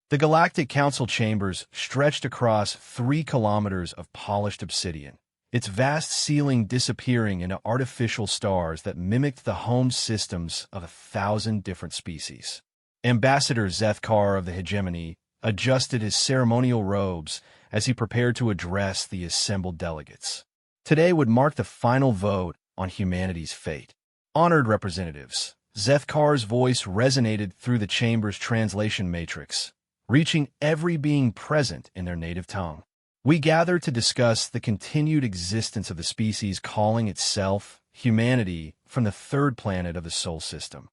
The Galactic Council chambers stretched across 3 kilometers of polished obsidian, its vast ceiling disappearing into artificial stars that mimicked the home systems of 1,000 different species. Ambassador Zethkar of the Hegemony adjusted his ceremonial robes as he prepared to address the assembled delegates. Today would mark the final vote on humanity's fate. Honored representatives, Zethkar's voice resonated through the chamber's translation matrix, reaching every being present in their native tongue. We gather to discuss the continued existence of the species calling itself humanity from the 3rd planet of the Sol system.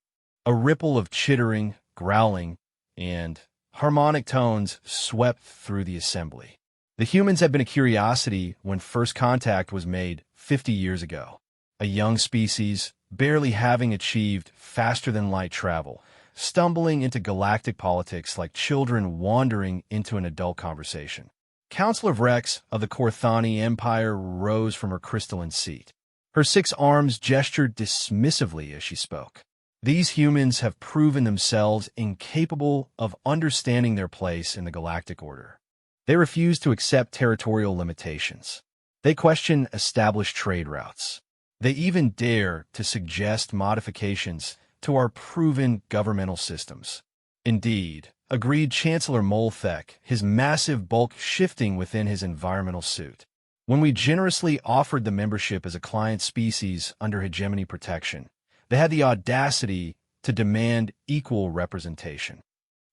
A ripple of chittering, growling, and harmonic tones swept through the assembly. The humans had been a curiosity when first contact was made 50 years ago. A young species, barely having achieved faster-than-light travel, stumbling into galactic politics like children wandering into an adult conversation. Counselor Vrex of the Korthani Empire rose from her crystalline seat. Her 6 arms gestured dismissively as she spoke. These humans have proven themselves incapable of understanding their place in the galactic order. They refuse to accept territorial limitations. They question established trade routes. They even dare to suggest modifications to our proven governmental systems. Indeed, agreed Chancellor Molthek, his massive bulk shifting within his environmental suit. When we generously offered the membership as a client species under hegemony protection, they had the audacity to demand equal representation.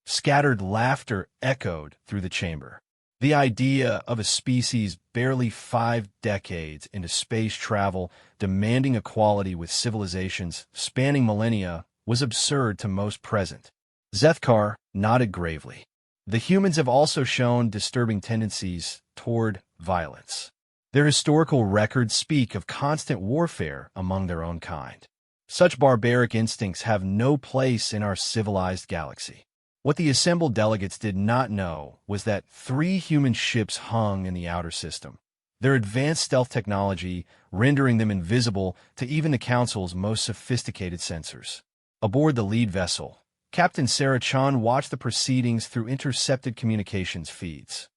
Scattered laughter echoed through the chamber. The idea of a species barely 5 decades into space travel demanding equality with civilizations spanning millennia was absurd to most present. Zethkar nodded gravely. The humans have also shown disturbing tendencies toward violence. Their historical records speak of constant warfare among their own kind. Such barbaric instincts have no place in our civilized galaxy. What the assembled delegates did not know was that 3 human ships hung in the outer system, their advanced stealth technology rendering them invisible to even the Council's most sophisticated sensors. Aboard the lead vessel, Captain Sarah Chan watched the proceedings through intercepted communications feeds.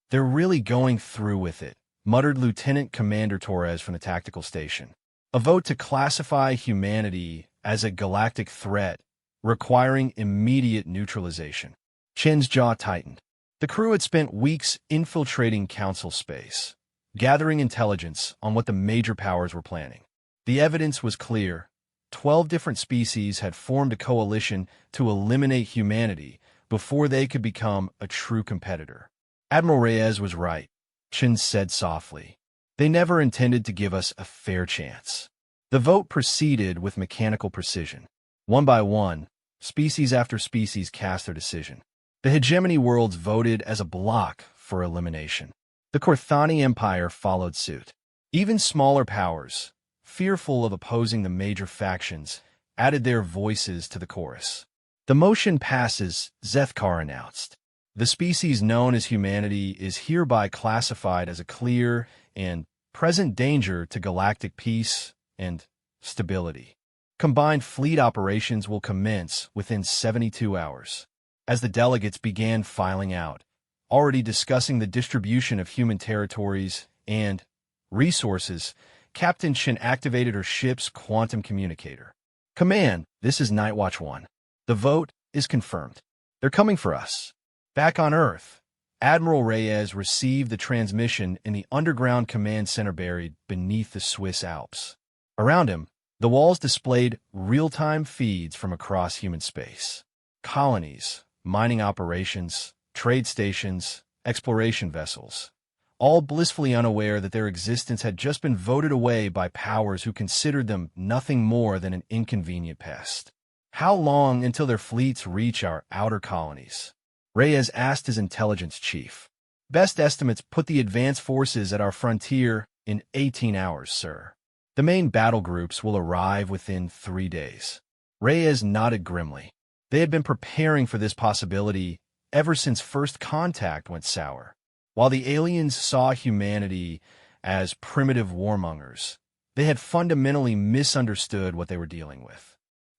"They're really going through with it," muttered Lieutenant Commander Torres from the tactical station. A vote to classify humanity as a galactic threat requiring immediate neutralization. Chen's jaw tightened. The crew had spent weeks infiltrating Council space, gathering intelligence on what the major powers were planning. The evidence was clear. 12 different species had formed a coalition to eliminate humanity before they could become a true competitor. Admiral Reyes was right, Chen said softly. They never intended to give us a fair chance. The vote proceeded with mechanical precision. One by one, species after species cast their decision. The hegemony worlds voted as a bloc for elimination. The Korthani Empire followed suit. Even smaller powers, fearful of opposing the major factions, added their voices to the chorus. The motion passes, Zethkar announced. The species known as humanity is hereby classified as a clear and present danger to galactic peace and stability. Combined fleet operations will commence within 72 hours. As the delegates began filing out, already discussing the distribution of human territories and resources, Captain Chen activated her ship's quantum communicator. "Command, this is Nightwatch 1. The vote is confirmed. They're coming for us." Back on Earth, Admiral Reyes received the transmission in the underground command center buried beneath the Swiss Alps. Around him, the walls displayed real-time feeds from across human space. Colonies, mining operations, trade stations, exploration vessels, all blissfully unaware that their existence had just been voted away by powers who considered them nothing more than an inconvenient pest. How long until their fleets reach our outer colonies? Reyes asked his intelligence chief. Best estimates put the advance forces at our frontier in 18 hours, sir. The main battle groups will arrive within 3 days. Reyes nodded grimly. They had been preparing for this possibility ever since first contact went sour. While the aliens saw humanity as primitive warmongers, they had fundamentally misunderstood what they were dealing with.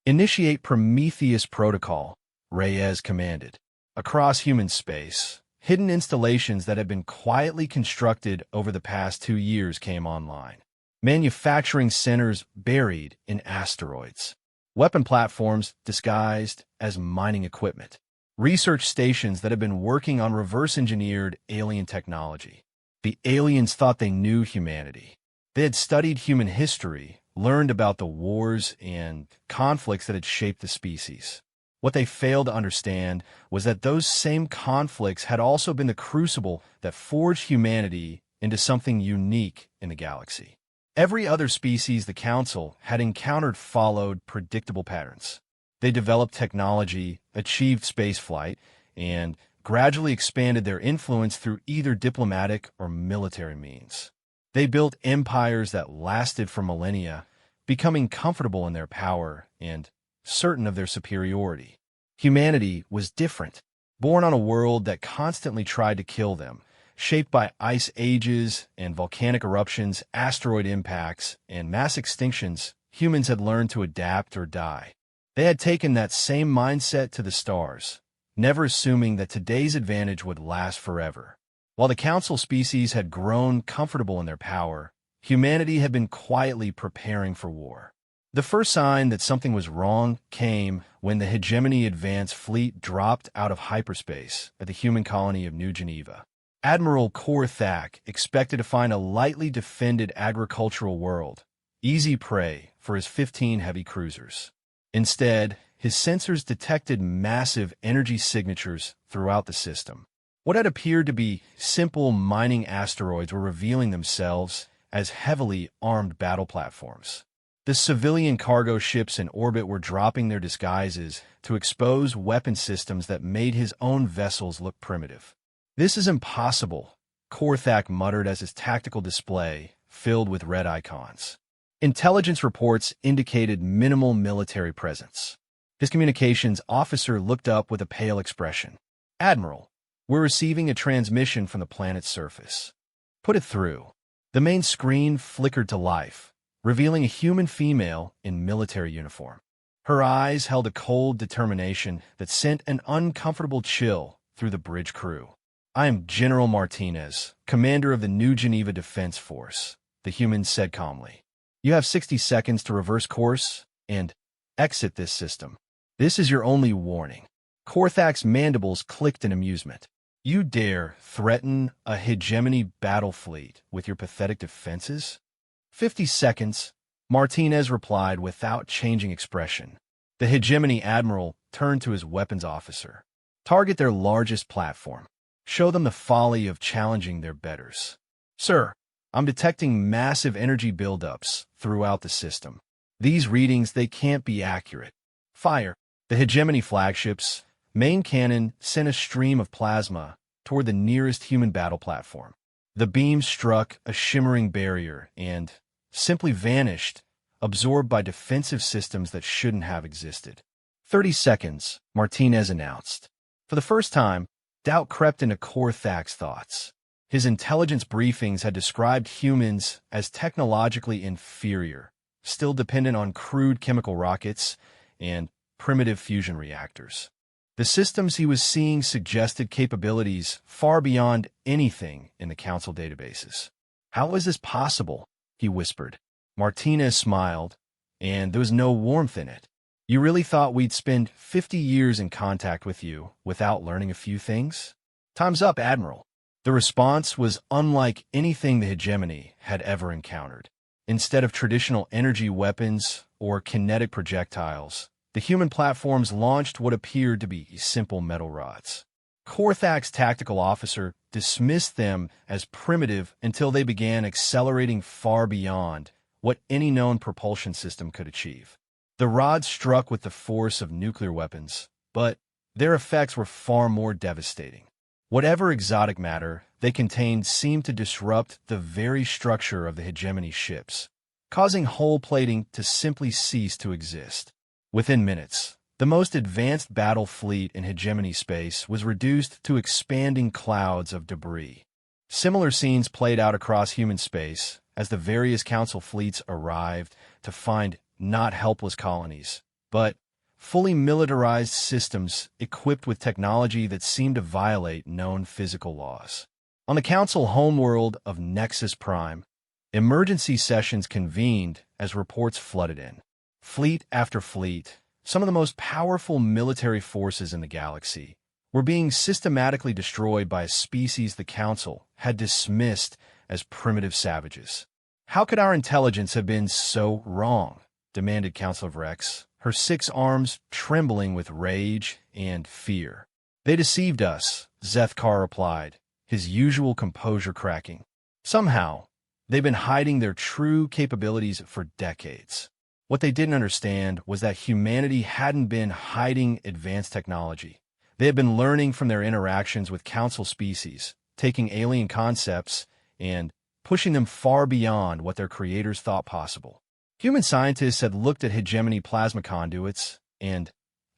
"Initiate Prometheus Protocol," Reyes commanded. Across human space, hidden installations that had been quietly constructed over the past 2 years came online. Manufacturing centers buried in asteroids. Weapon platforms disguised as mining equipment. Research stations that had been working on reverse-engineered alien technology. The aliens thought they knew humanity. They had studied human history, learned about the wars and conflicts that had shaped the species. What they failed to understand was that those same conflicts had also been the crucible that forged humanity into something unique in the galaxy. Every other species the Council had encountered followed predictable patterns. They developed technology, achieved spaceflight, and gradually expanded their influence through either diplomatic or military means. They built empires that lasted for millennia, becoming comfortable in their power and certain of their superiority. Humanity was different, born on a world that constantly tried to kill them, shaped by ice ages and volcanic eruptions, asteroid impacts, and mass extinctions. Humans had learned to adapt or die. They had taken that same mindset to the stars, never assuming that today's advantage would last forever. While the Council species had grown comfortable in their power, humanity had been quietly preparing for war. The first sign that something was wrong came when the Hegemony Advanced Fleet dropped out of hyperspace at the human colony of New Geneva. Admiral Korthak expected to find a lightly defended agricultural world, easy prey for his 15 heavy cruisers. Instead, his sensors detected massive energy signatures throughout the system. What had appeared to be simple mining asteroids were revealing themselves as heavily armed battle platforms. The civilian cargo ships in orbit were dropping their disguises to expose weapon systems that made his own vessels look primitive. "This is impossible," Korthak muttered as his tactical display filled with red icons. Intelligence reports indicated minimal military presence. His communications officer looked up with a pale expression. "Admiral, we're receiving a transmission from the planet's surface." "Put it through." The main screen flickered to life, revealing a human female in military uniform. Her eyes held a cold determination that sent an uncomfortable chill through the bridge crew. "I am General Martinez, commander of the New Geneva Defense Force," the human said calmly. "You have 60 seconds to reverse course and exit this system. This is your only warning." Korthak's mandibles clicked in amusement. "You dare threaten a hegemony battle fleet with your pathetic defenses?" 50 seconds, Martinez replied without changing expression. The hegemony admiral turned to his weapons officer. "Target their largest platform. Show them the folly of challenging their betters." "Sir, I'm detecting massive energy buildups throughout the system. These readings, they can't be accurate." "Fire." The hegemony flagship's main cannon sent a stream of plasma toward the nearest human battle platform. The beam struck a shimmering barrier and simply vanished, absorbed by defensive systems that shouldn't have existed. 30 seconds, Martinez announced. For the first time, doubt crept into Korthak's thoughts. His intelligence briefings had described humans as technologically inferior, still dependent on crude chemical rockets and primitive fusion reactors. The systems he was seeing suggested capabilities far beyond anything in the Council databases. "How is this possible?" he whispered. Martinez smiled, and there was no warmth in it. "You really thought we'd spend 50 years in contact with you without learning a few things? Time's up, Admiral." The response was unlike anything the hegemony had ever encountered. Instead of traditional energy weapons or kinetic projectiles, the human platforms launched what appeared to be simple metal rods. Korthak's tactical officer dismissed them as primitive until they began accelerating far beyond what any known propulsion system could achieve. The rods struck with the force of nuclear weapons, but their effects were far more devastating. Whatever exotic matter they contained seemed to disrupt the very structure of the hegemony ships, causing hull plating to simply cease to exist. Within minutes, the most advanced battle fleet in hegemony space was reduced to expanding clouds of debris. Similar scenes played out across human space as the various Council fleets arrived to find not helpless colonies, but fully militarized systems equipped with technology that seemed to violate known physical laws. On the Council homeworld of Nexus Prime, emergency sessions convened as reports flooded in. Fleet after fleet, some of the most powerful military forces in the galaxy, were being systematically destroyed by a species the Council had dismissed as primitive savages. "How could our intelligence have been so wrong?" demanded Councilor Rex, her 6 arms trembling with rage and fear. "They deceived us," Zethkar replied, his usual composure cracking. "Somehow, they've been hiding their true capabilities for decades." What they didn't understand was that humanity hadn't been hiding advanced technology. They had been learning from their interactions with Council species, taking alien concepts and pushing them far beyond what their creators thought possible. Human scientists had looked at hegemony plasma conduits and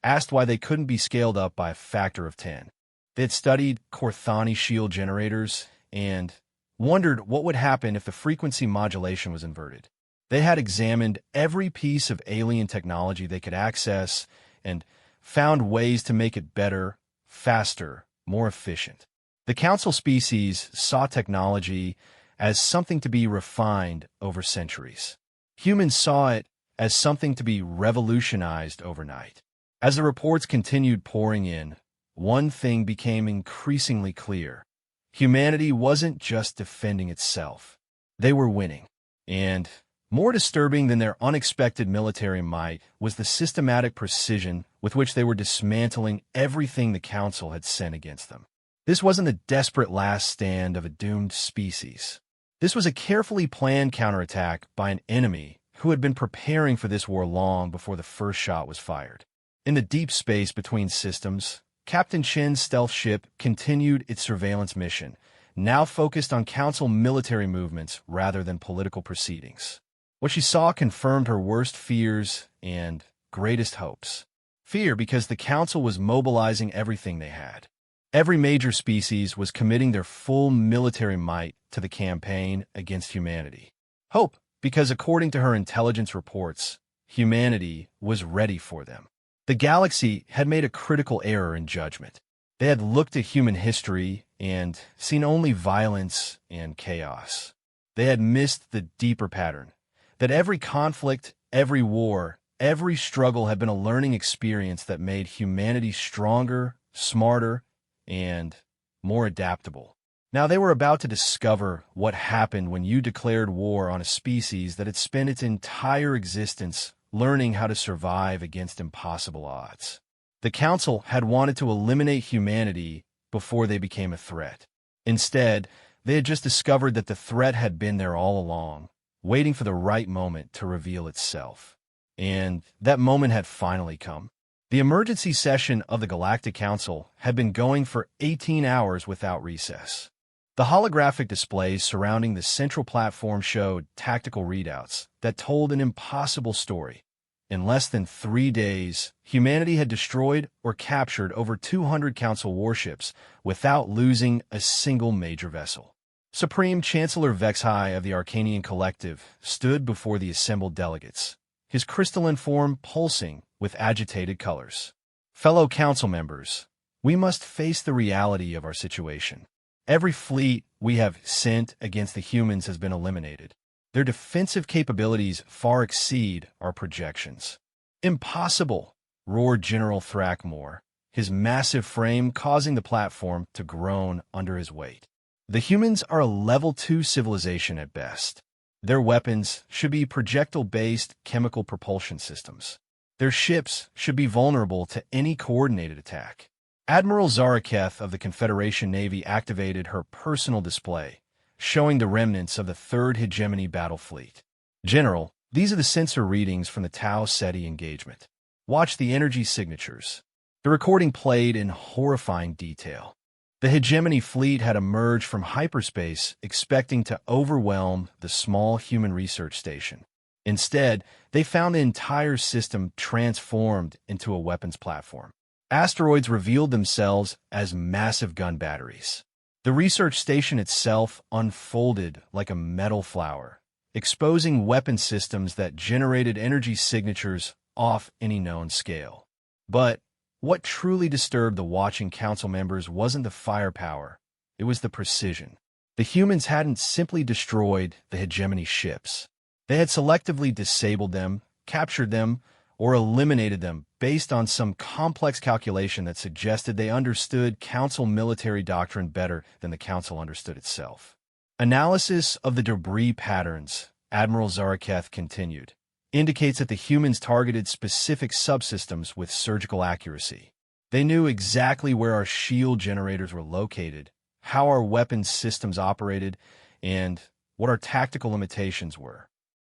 asked why they couldn't be scaled up by a factor of 10. They had studied Corthani shield generators and wondered what would happen if the frequency modulation was inverted. They had examined every piece of alien technology they could access and found ways to make it better, faster, more efficient. The Council species saw technology as something to be refined over centuries. Humans saw it as something to be revolutionized overnight. As the reports continued pouring in, one thing became increasingly clear. Humanity wasn't just defending itself. They were winning. And more disturbing than their unexpected military might was the systematic precision with which they were dismantling everything the Council had sent against them. This wasn't the desperate last stand of a doomed species. This was a carefully planned counterattack by an enemy who had been preparing for this war long before the first shot was fired. In the deep space between systems, Captain Chen's stealth ship continued its surveillance mission, now focused on Council military movements rather than political proceedings. What she saw confirmed her worst fears and greatest hopes. Fear because the Council was mobilizing everything they had. Every major species was committing their full military might to the campaign against humanity. Hope because, according to her intelligence reports, humanity was ready for them. The galaxy had made a critical error in judgment. They had looked at human history and seen only violence and chaos. They had missed the deeper pattern, that every conflict, every war, every struggle had been a learning experience that made humanity stronger, smarter, and more adaptable. Now they were about to discover what happened when you declared war on a species that had spent its entire existence learning how to survive against impossible odds. The Council had wanted to eliminate humanity before they became a threat. Instead, they had just discovered that the threat had been there all along, waiting for the right moment to reveal itself. And that moment had finally come. The emergency session of the Galactic Council had been going for 18 hours without recess. The holographic displays surrounding the central platform showed tactical readouts that told an impossible story. In less than 3 days, humanity had destroyed or captured over 200 Council warships without losing a single major vessel. Supreme Chancellor Vexhai of the Arcanian Collective stood before the assembled delegates, his crystalline form pulsing with agitated colors. "Fellow Council members, we must face the reality of our situation. Every fleet we have sent against the humans has been eliminated. Their defensive capabilities far exceed our projections." "Impossible!" roared General Thrackmore, his massive frame causing the platform to groan under his weight. "The humans are a level 2 civilization at best. Their weapons should be projectile-based chemical propulsion systems. Their ships should be vulnerable to any coordinated attack." Admiral Zaraketh of the Confederation Navy activated her personal display, showing the remnants of the 3rd Hegemony battle fleet. "General, these are the sensor readings from the Tau Ceti engagement. Watch the energy signatures." The recording played in horrifying detail. The Hegemony fleet had emerged from hyperspace expecting to overwhelm the small human research station. Instead, they found the entire system transformed into a weapons platform. Asteroids revealed themselves as massive gun batteries. The research station itself unfolded like a metal flower, exposing weapon systems that generated energy signatures off any known scale. But what truly disturbed the watching council members wasn't the firepower, it was the precision. The humans hadn't simply destroyed the hegemony ships. They had selectively disabled them, captured them, or eliminated them based on some complex calculation that suggested they understood Council military doctrine better than the Council understood itself. Analysis of the debris patterns, Admiral Zaraketh continued, indicates that the humans targeted specific subsystems with surgical accuracy. They knew exactly where our shield generators were located, how our weapons systems operated, and what our tactical limitations were.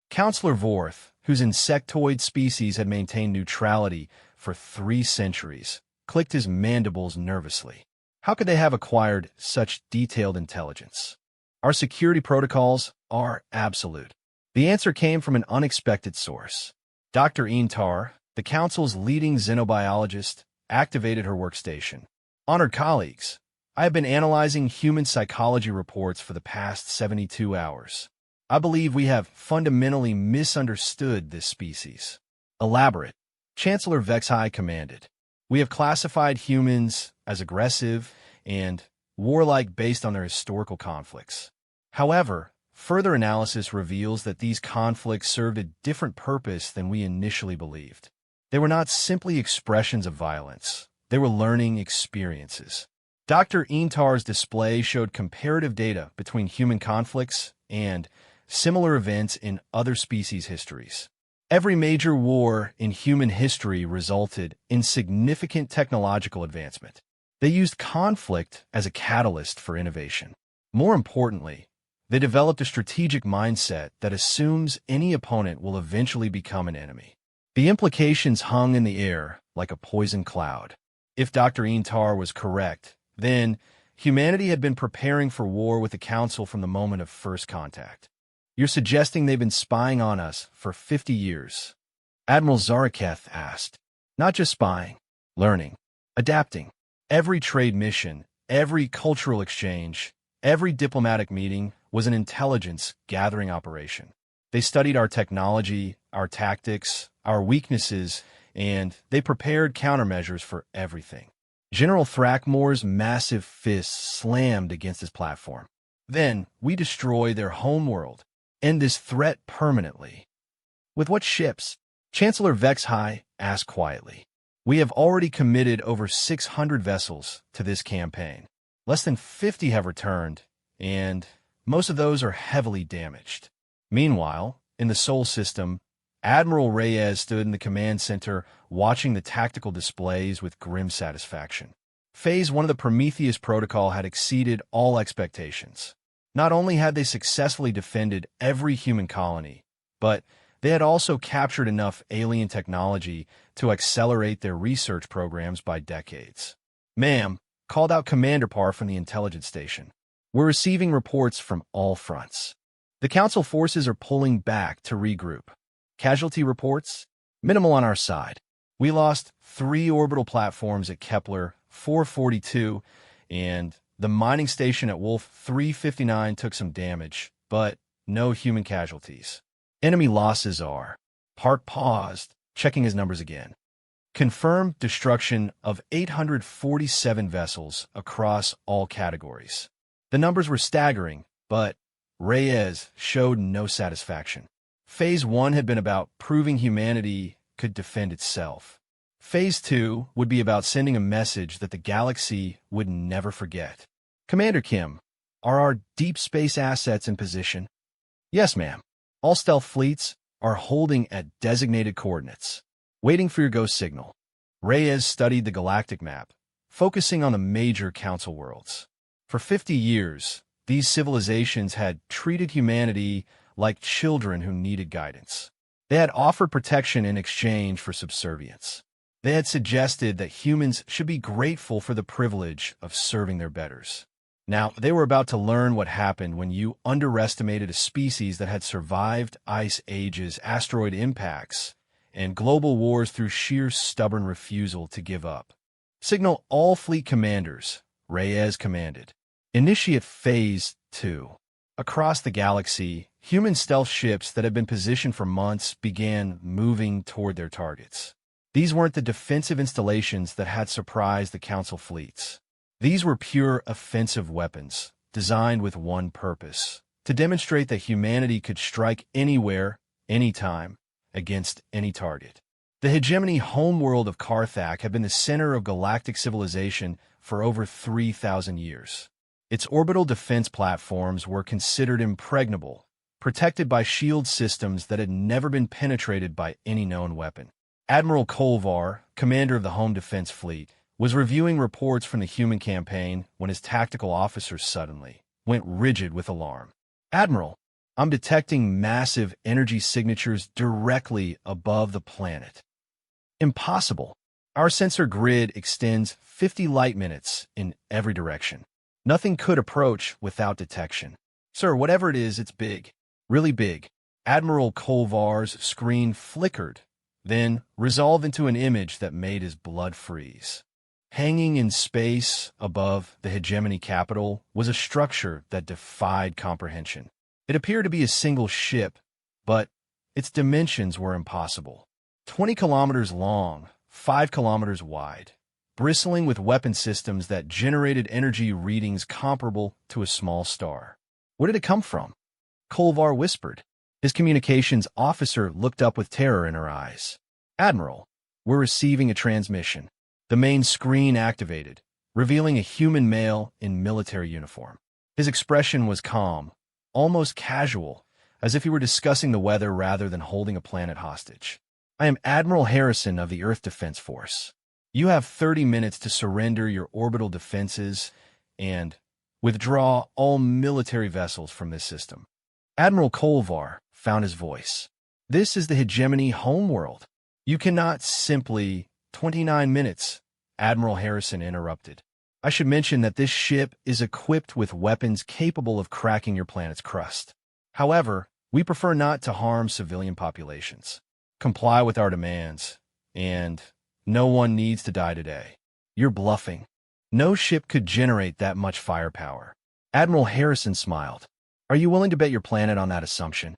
Counselor Vorth, whose insectoid species had maintained neutrality for 3 centuries, clicked his mandibles nervously. How could they have acquired such detailed intelligence? Our security protocols are absolute. The answer came from an unexpected source. Dr. Intar, the Council's leading xenobiologist, activated her workstation. Honored colleagues, I have been analyzing human psychology reports for the past 72 hours. I believe we have fundamentally misunderstood this species. Elaborate. Chancellor Vexhai commanded. We have classified humans as aggressive and warlike based on their historical conflicts. However, further analysis reveals that these conflicts served a different purpose than we initially believed. They were not simply expressions of violence. They were learning experiences. Dr. Intar's display showed comparative data between human conflicts and similar events in other species' histories. Every major war in human history resulted in significant technological advancement. They used conflict as a catalyst for innovation. More importantly, they developed a strategic mindset that assumes any opponent will eventually become an enemy. The implications hung in the air like a poison cloud. If Dr. Intar was correct, then humanity had been preparing for war with the Council from the moment of first contact. You're suggesting they've been spying on us for 50 years? Admiral Zaraketh asked. Not just spying, learning, adapting. Every trade mission, every cultural exchange, every diplomatic meeting was an intelligence-gathering operation. They studied our technology, our tactics, our weaknesses, and they prepared countermeasures for everything. General Thrackmore's massive fists slammed against his platform. Then we destroy their homeworld, end this threat permanently. With what ships? Chancellor Vexhai asked quietly. We have already committed over 600 vessels to this campaign. Less than 50 have returned, and most of those are heavily damaged. Meanwhile, in the Sol system, Admiral Reyes stood in the command center watching the tactical displays with grim satisfaction. Phase 1 of the Prometheus Protocol had exceeded all expectations. Not only had they successfully defended every human colony, but they had also captured enough alien technology to accelerate their research programs by decades. Ma'am, called out Commander Parr from the intelligence station. We're receiving reports from all fronts. The Council forces are pulling back to regroup. Casualty reports? Minimal on our side. We lost 3 orbital platforms at Kepler 442, and the mining station at Wolf 359 took some damage, but no human casualties. Enemy losses are. Park paused, checking his numbers again. Confirmed destruction of 847 vessels across all categories. The numbers were staggering, but Reyes showed no satisfaction. Phase 1 had been about proving humanity could defend itself. Phase 2 would be about sending a message that the galaxy would never forget. Commander Kim, are our deep space assets in position? Yes, ma'am. All stealth fleets are holding at designated coordinates, waiting for your go signal. Reyes studied the galactic map, focusing on the major Council worlds. For 50 years, these civilizations had treated humanity like children who needed guidance. They had offered protection in exchange for subservience. They had suggested that humans should be grateful for the privilege of serving their betters. Now, they were about to learn what happened when you underestimated a species that had survived ice ages, asteroid impacts, and global wars through sheer stubborn refusal to give up. Signal all fleet commanders, Reyes commanded. Initiate Phase 2. Across the galaxy, human stealth ships that had been positioned for months began moving toward their targets. These weren't the defensive installations that had surprised the Council fleets. These were pure offensive weapons, designed with one purpose: to demonstrate that humanity could strike anywhere, anytime, against any target. The hegemony homeworld of Carthage had been the center of galactic civilization for over 3,000 years. Its orbital defense platforms were considered impregnable, protected by shield systems that had never been penetrated by any known weapon. Admiral Kolvar, commander of the Home Defense Fleet, was reviewing reports from the human campaign when his tactical officers suddenly went rigid with alarm. "Admiral, I'm detecting massive energy signatures directly above the planet." "Impossible. Our sensor grid extends 50 light minutes in every direction. Nothing could approach without detection." "Sir, whatever it is, it's big. Really big." Admiral Kolvar's screen flickered, then resolved into an image that made his blood freeze. Hanging in space above the hegemony capital was a structure that defied comprehension. It appeared to be a single ship, but its dimensions were impossible. 20 kilometers long, 5 kilometers wide, bristling with weapon systems that generated energy readings comparable to a small star. "Where did it come from?" Kolvar whispered. His communications officer looked up with terror in her eyes. "Admiral, we're receiving a transmission." The main screen activated, revealing a human male in military uniform. His expression was calm, almost casual, as if he were discussing the weather rather than holding a planet hostage. "I am Admiral Harrison of the Earth Defense Force. You have 30 minutes to surrender your orbital defenses and withdraw all military vessels from this system." Admiral Kolvar found his voice. "This is the hegemony homeworld. You cannot simply—" "29 minutes," Admiral Harrison interrupted. "I should mention that this ship is equipped with weapons capable of cracking your planet's crust. However, we prefer not to harm civilian populations. Comply with our demands, and no one needs to die today." "You're bluffing. No ship could generate that much firepower." Admiral Harrison smiled. "Are you willing to bet your planet on that assumption?"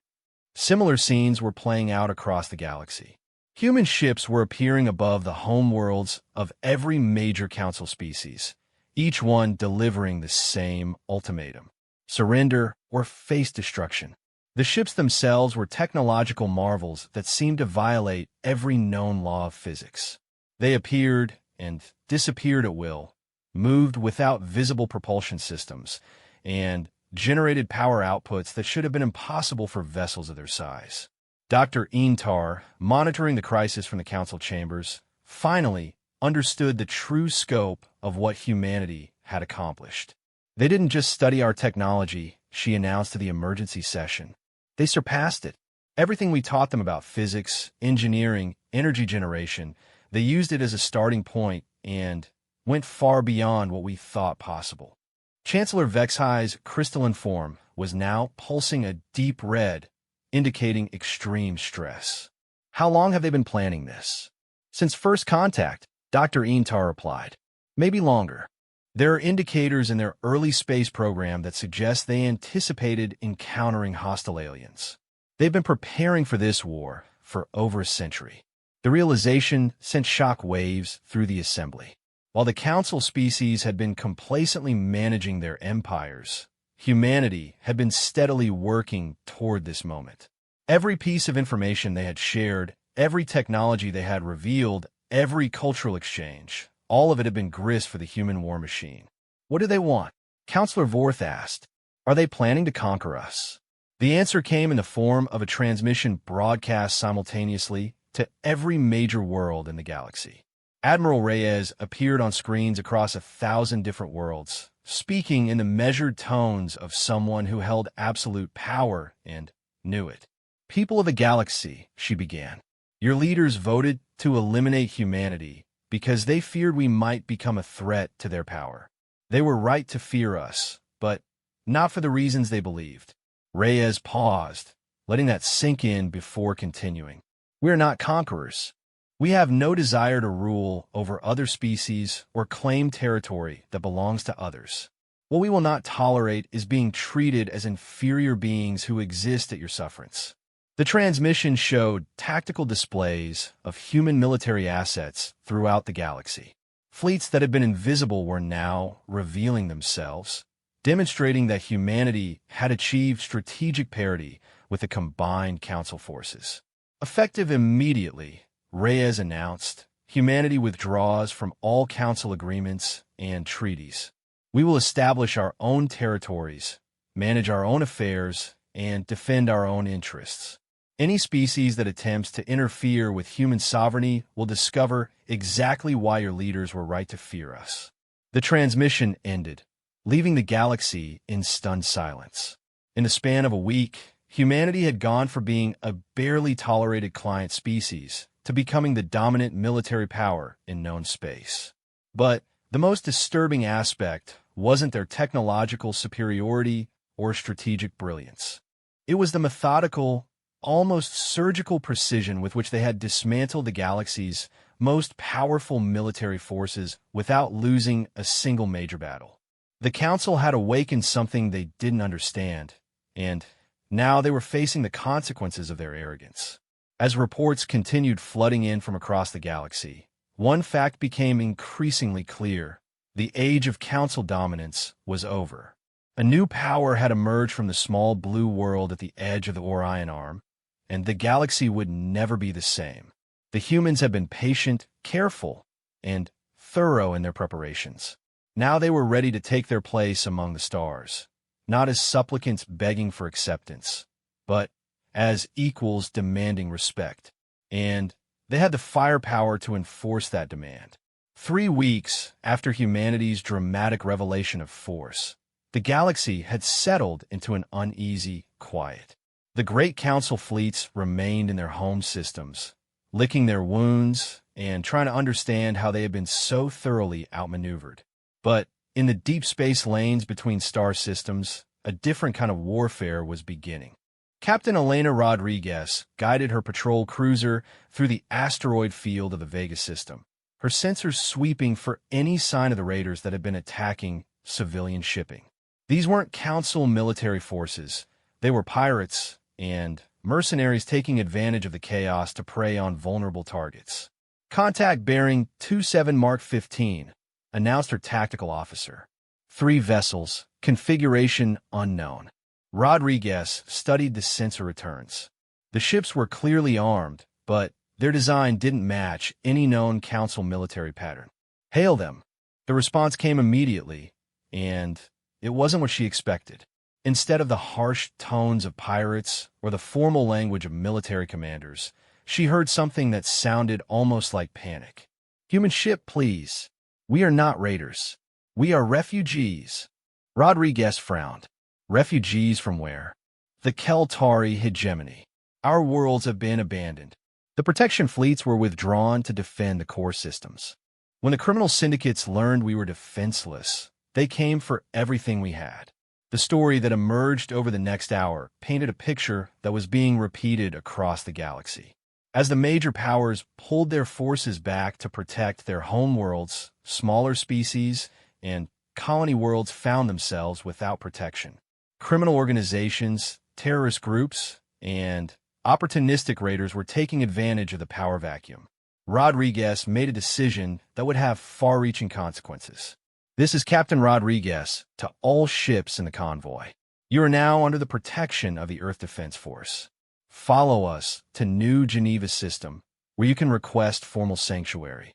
Similar scenes were playing out across the galaxy. Human ships were appearing above the homeworlds of every major council species, each one delivering the same ultimatum: surrender or face destruction. The ships themselves were technological marvels that seemed to violate every known law of physics. They appeared and disappeared at will, moved without visible propulsion systems, and generated power outputs that should have been impossible for vessels of their size. Dr. Intar, monitoring the crisis from the council chambers, finally understood the true scope of what humanity had accomplished. "They didn't just study our technology," she announced to the emergency session. "They surpassed it. Everything we taught them about physics, engineering, energy generation, they used it as a starting point and went far beyond what we thought possible." Chancellor Vexhi's crystalline form was now pulsing a deep red, indicating extreme stress. "How long have they been planning this?" "Since first contact," Dr. Intar replied. "Maybe longer. There are indicators in their early space program that suggest they anticipated encountering hostile aliens. They've been preparing for this war for over a century." The realization sent shock waves through the assembly. While the council species had been complacently managing their empires, humanity had been steadily working toward this moment. Every piece of information they had shared, every technology they had revealed, every cultural exchange, all of it had been grist for the human war machine. "What do they want?" Counselor Vorth asked. "Are they planning to conquer us?" The answer came in the form of a transmission broadcast simultaneously to every major world in the galaxy. Admiral Reyes appeared on screens across 1,000 different worlds, speaking in the measured tones of someone who held absolute power and knew it. "People of the galaxy," she began, "your leaders voted to eliminate humanity because they feared we might become a threat to their power. They were right to fear us, but not for the reasons they believed." Reyes paused, letting that sink in before continuing. "We are not conquerors. We have no desire to rule over other species or claim territory that belongs to others. What we will not tolerate is being treated as inferior beings who exist at your sufferance. The transmission showed tactical displays of human military assets throughout the galaxy. Fleets that had been invisible were now revealing themselves, demonstrating that humanity had achieved strategic parity with the combined Council forces. Effective immediately, Reyes announced, humanity withdraws from all Council agreements and treaties. We will establish our own territories, manage our own affairs, and defend our own interests. Any species that attempts to interfere with human sovereignty will discover exactly why your leaders were right to fear us. The transmission ended, leaving the galaxy in stunned silence. In the span of a week, humanity had gone from being a barely tolerated client species to becoming the dominant military power in known space. But the most disturbing aspect wasn't their technological superiority or strategic brilliance. It was the methodical, almost surgical precision with which they had dismantled the galaxy's most powerful military forces without losing a single major battle. The Council had awakened something they didn't understand, and now they were facing the consequences of their arrogance. As reports continued flooding in from across the galaxy, one fact became increasingly clear. The age of Council dominance was over. A new power had emerged from the small blue world at the edge of the Orion Arm, and the galaxy would never be the same. The humans had been patient, careful, and thorough in their preparations. Now they were ready to take their place among the stars, not as supplicants begging for acceptance, but as equals demanding respect. And they had the firepower to enforce that demand. 3 weeks after humanity's dramatic revelation of force, the galaxy had settled into an uneasy quiet. The great Council fleets remained in their home systems, licking their wounds and trying to understand how they had been so thoroughly outmaneuvered. But in the deep space lanes between star systems, a different kind of warfare was beginning. Captain Elena Rodriguez guided her patrol cruiser through the asteroid field of the Vega system, her sensors sweeping for any sign of the raiders that had been attacking civilian shipping. These weren't Council military forces. They were pirates and mercenaries taking advantage of the chaos to prey on vulnerable targets. Contact bearing 27 Mark 15, announced her tactical officer. 3 vessels, configuration unknown. Rodriguez studied the sensor returns. The ships were clearly armed, but their design didn't match any known Council military pattern. Hail them. The response came immediately, and it wasn't what she expected. Instead of the harsh tones of pirates or the formal language of military commanders, she heard something that sounded almost like panic. Human ship, please. We are not raiders. We are refugees. Rodriguez frowned. Refugees from where? The Keltari hegemony. Our worlds have been abandoned. The protection fleets were withdrawn to defend the core systems. When the criminal syndicates learned we were defenseless, they came for everything we had. The story that emerged over the next hour painted a picture that was being repeated across the galaxy. As the major powers pulled their forces back to protect their homeworlds, smaller species and colony worlds found themselves without protection. Criminal organizations, terrorist groups, and opportunistic raiders were taking advantage of the power vacuum. Rodriguez made a decision that would have far-reaching consequences. This is Captain Rodriguez to all ships in the convoy. You are now under the protection of the Earth Defense Force. Follow us to New Geneva System, where you can request formal sanctuary.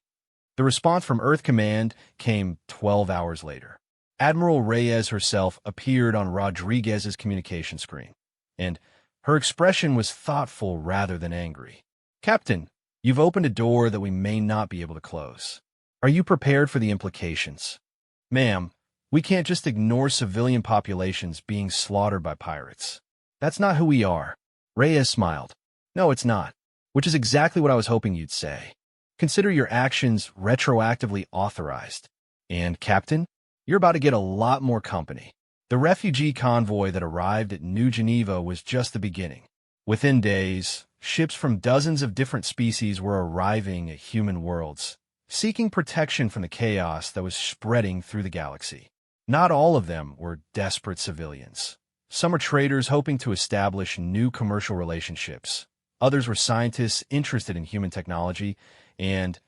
The response from Earth Command came 12 hours later. Admiral Reyes herself appeared on Rodriguez's communication screen, and her expression was thoughtful rather than angry. Captain, you've opened a door that we may not be able to close. Are you prepared for the implications? Ma'am, we can't just ignore civilian populations being slaughtered by pirates. That's not who we are. Reyes smiled. No, it's not. Which is exactly what I was hoping you'd say. Consider your actions retroactively authorized. And, Captain, you're about to get a lot more company. The refugee convoy that arrived at New Geneva was just the beginning. Within days, ships from dozens of different species were arriving at human worlds, seeking protection from the chaos that was spreading through the galaxy. Not all of them were desperate civilians. Some are traders hoping to establish new commercial relationships. Others were scientists interested in human technology, and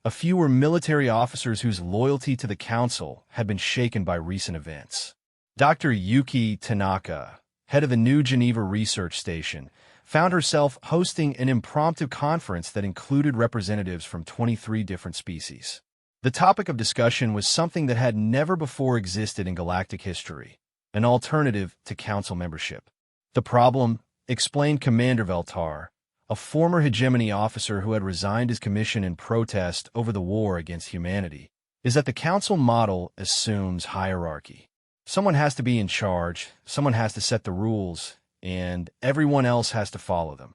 a few were military officers whose loyalty to the Council had been shaken by recent events. Dr. Yuki Tanaka, head of the New Geneva Research Station, found herself hosting an impromptu conference that included representatives from 23 different species. The topic of discussion was something that had never before existed in galactic history, an alternative to Council membership. The problem, explained Commander Veltar, a former hegemony officer who had resigned his commission in protest over the war against humanity, is that the Council model assumes hierarchy. Someone has to be in charge, someone has to set the rules, and everyone else has to follow them.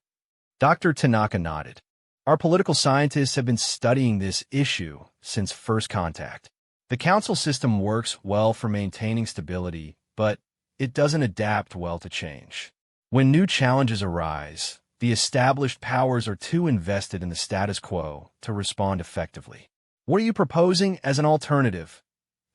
Dr. Tanaka nodded. Our political scientists have been studying this issue since first contact. The Council system works well for maintaining stability, but it doesn't adapt well to change. When new challenges arise, the established powers are too invested in the status quo to respond effectively. What are you proposing as an alternative?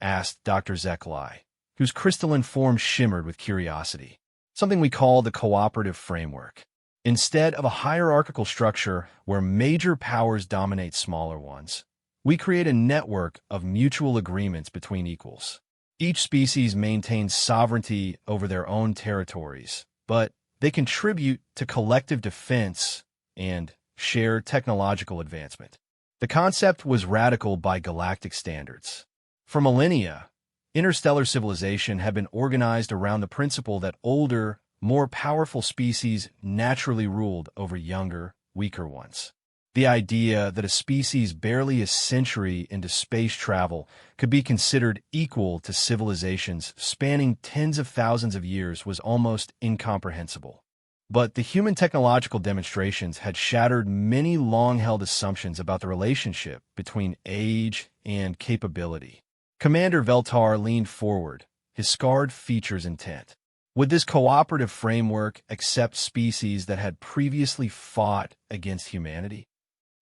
Asked Dr. Zeklai, whose crystalline form shimmered with curiosity. Something we call the cooperative framework. Instead of a hierarchical structure where major powers dominate smaller ones, we create a network of mutual agreements between equals. Each species maintains sovereignty over their own territories, but they contribute to collective defense and shared technological advancement. The concept was radical by galactic standards. For millennia, interstellar civilization had been organized around the principle that older, more powerful species naturally ruled over younger, weaker ones. The idea that a species barely a century into space travel could be considered equal to civilizations spanning tens of thousands of years was almost incomprehensible. But the human technological demonstrations had shattered many long-held assumptions about the relationship between age and capability. Commander Veltar leaned forward, his scarred features intent. Would this cooperative framework accept species that had previously fought against humanity?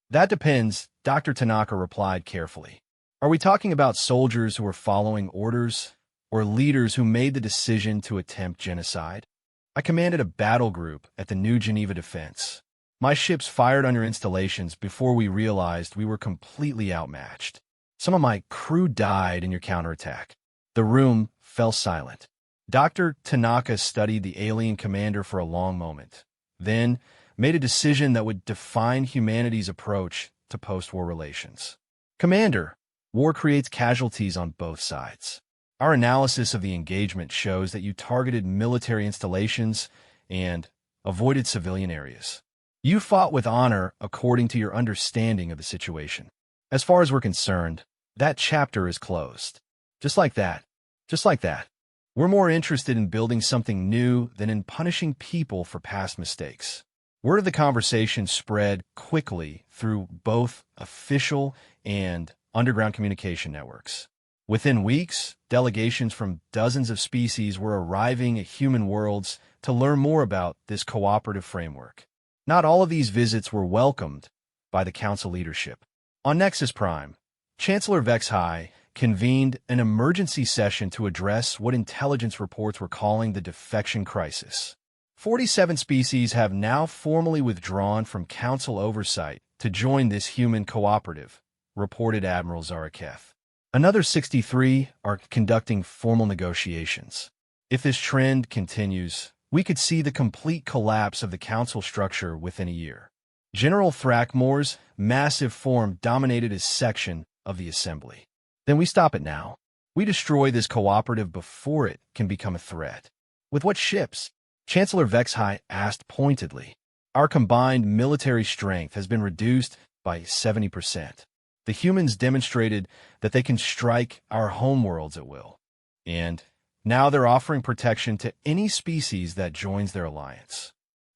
That depends, Dr. Tanaka replied carefully. Are we talking about soldiers who are following orders, or leaders who made the decision to attempt genocide? I commanded a battle group at the New Geneva Defense. My ships fired on your installations before we realized we were completely outmatched. Some of my crew died in your counterattack. The room fell silent. Dr. Tanaka studied the alien commander for a long moment, then made a decision that would define humanity's approach to post-war relations. Commander, war creates casualties on both sides. Our analysis of the engagement shows that you targeted military installations and avoided civilian areas. You fought with honor according to your understanding of the situation. As far as we're concerned, that chapter is closed. Just like that. Just like that. We're more interested in building something new than in punishing people for past mistakes. Word of the conversation spread quickly through both official and underground communication networks. Within weeks, delegations from dozens of species were arriving at human worlds to learn more about this cooperative framework. Not all of these visits were welcomed by the Council leadership. On Nexus Prime, Chancellor Vexhai convened an emergency session to address what intelligence reports were calling the defection crisis. 47 species have now formally withdrawn from Council oversight to join this human cooperative, reported Admiral Zaraketh. Another 63 are conducting formal negotiations. If this trend continues, we could see the complete collapse of the Council structure within a year. General Thrackmore's massive form dominated his section of the assembly. Then we stop it now. We destroy this cooperative before it can become a threat. With what ships? Chancellor Vexhai asked pointedly. Our combined military strength has been reduced by 70%. The humans demonstrated that they can strike our homeworlds at will. And now they're offering protection to any species that joins their alliance.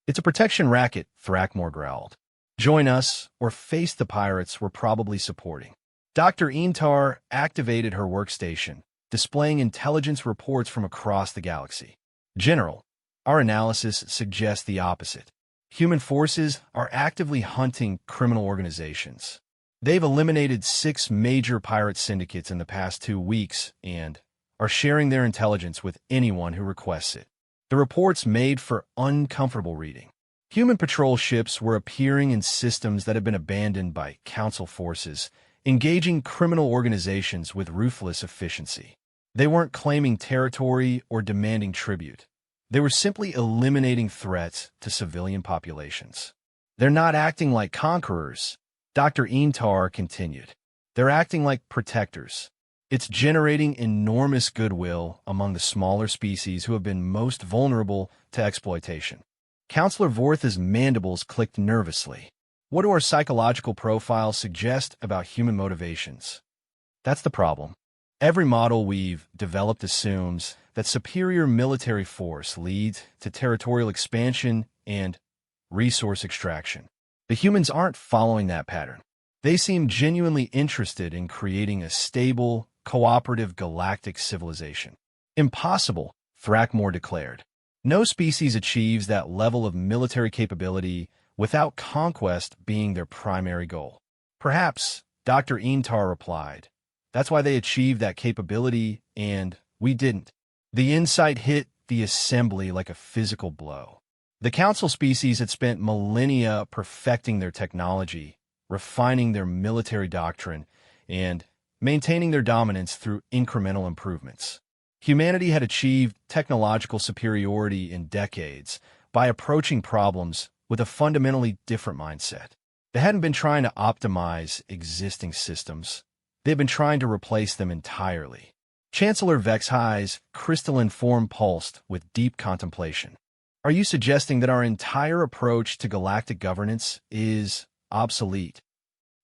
It's a protection racket, Thrackmore growled. Join us, or face the pirates we're probably supporting. Dr. Intar activated her workstation, displaying intelligence reports from across the galaxy. General, our analysis suggests the opposite. Human forces are actively hunting criminal organizations. They've eliminated 6 major pirate syndicates in the past 2 weeks and are sharing their intelligence with anyone who requests it. The reports made for uncomfortable reading. Human patrol ships were appearing in systems that had been abandoned by Council forces, engaging criminal organizations with ruthless efficiency. They weren't claiming territory or demanding tribute. They were simply eliminating threats to civilian populations. They're not acting like conquerors, Dr. Intar continued. They're acting like protectors. It's generating enormous goodwill among the smaller species who have been most vulnerable to exploitation. Counselor Vortha's mandibles clicked nervously. What do our psychological profiles suggest about human motivations? That's the problem. Every model we've developed assumes that superior military force leads to territorial expansion and resource extraction. The humans aren't following that pattern. They seem genuinely interested in creating a stable, cooperative galactic civilization. Impossible, Thrakmore declared. No species achieves that level of military capability without conquest being their primary goal. Perhaps, Dr. Intar replied. That's why they achieved that capability, and we didn't. The insight hit the assembly like a physical blow. The Council species had spent millennia perfecting their technology, refining their military doctrine, and maintaining their dominance through incremental improvements. Humanity had achieved technological superiority in decades by approaching problems with a fundamentally different mindset. They hadn't been trying to optimize existing systems. They'd been trying to replace them entirely. Chancellor Vexhi's crystalline form pulsed with deep contemplation. Are you suggesting that our entire approach to galactic governance is obsolete?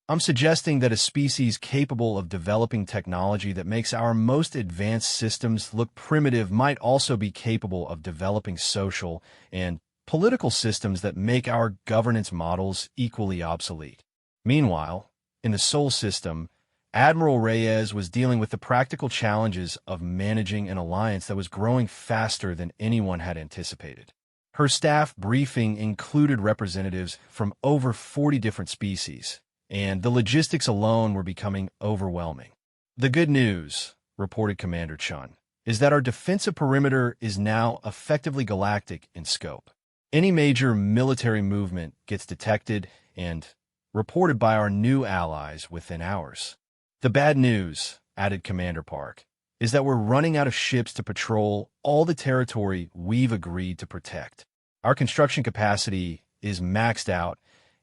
I'm suggesting that a species capable of developing technology that makes our most advanced systems look primitive might also be capable of developing social and political systems that make our governance models equally obsolete. Meanwhile, in the Sol system, Admiral Reyes was dealing with the practical challenges of managing an alliance that was growing faster than anyone had anticipated. Her staff briefing included representatives from over 40 different species, and the logistics alone were becoming overwhelming. The good news, reported Commander Chun, is that our defensive perimeter is now effectively galactic in scope. Any major military movement gets detected and reported by our new allies within hours. The bad news, added Commander Park, is that we're running out of ships to patrol all the territory we've agreed to protect. Our construction capacity is maxed out,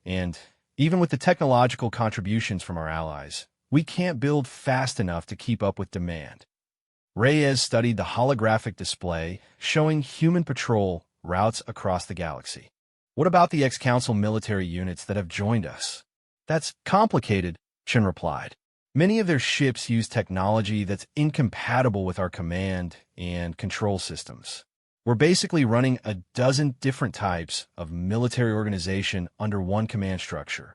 and even with the technological contributions from our allies, we can't build fast enough to keep up with demand. Reyes studied the holographic display showing human patrol routes across the galaxy. What about the ex-Council military units that have joined us? That's complicated, Chen replied. Many of their ships use technology that's incompatible with our command and control systems. We're basically running a dozen different types of military organization under one command structure.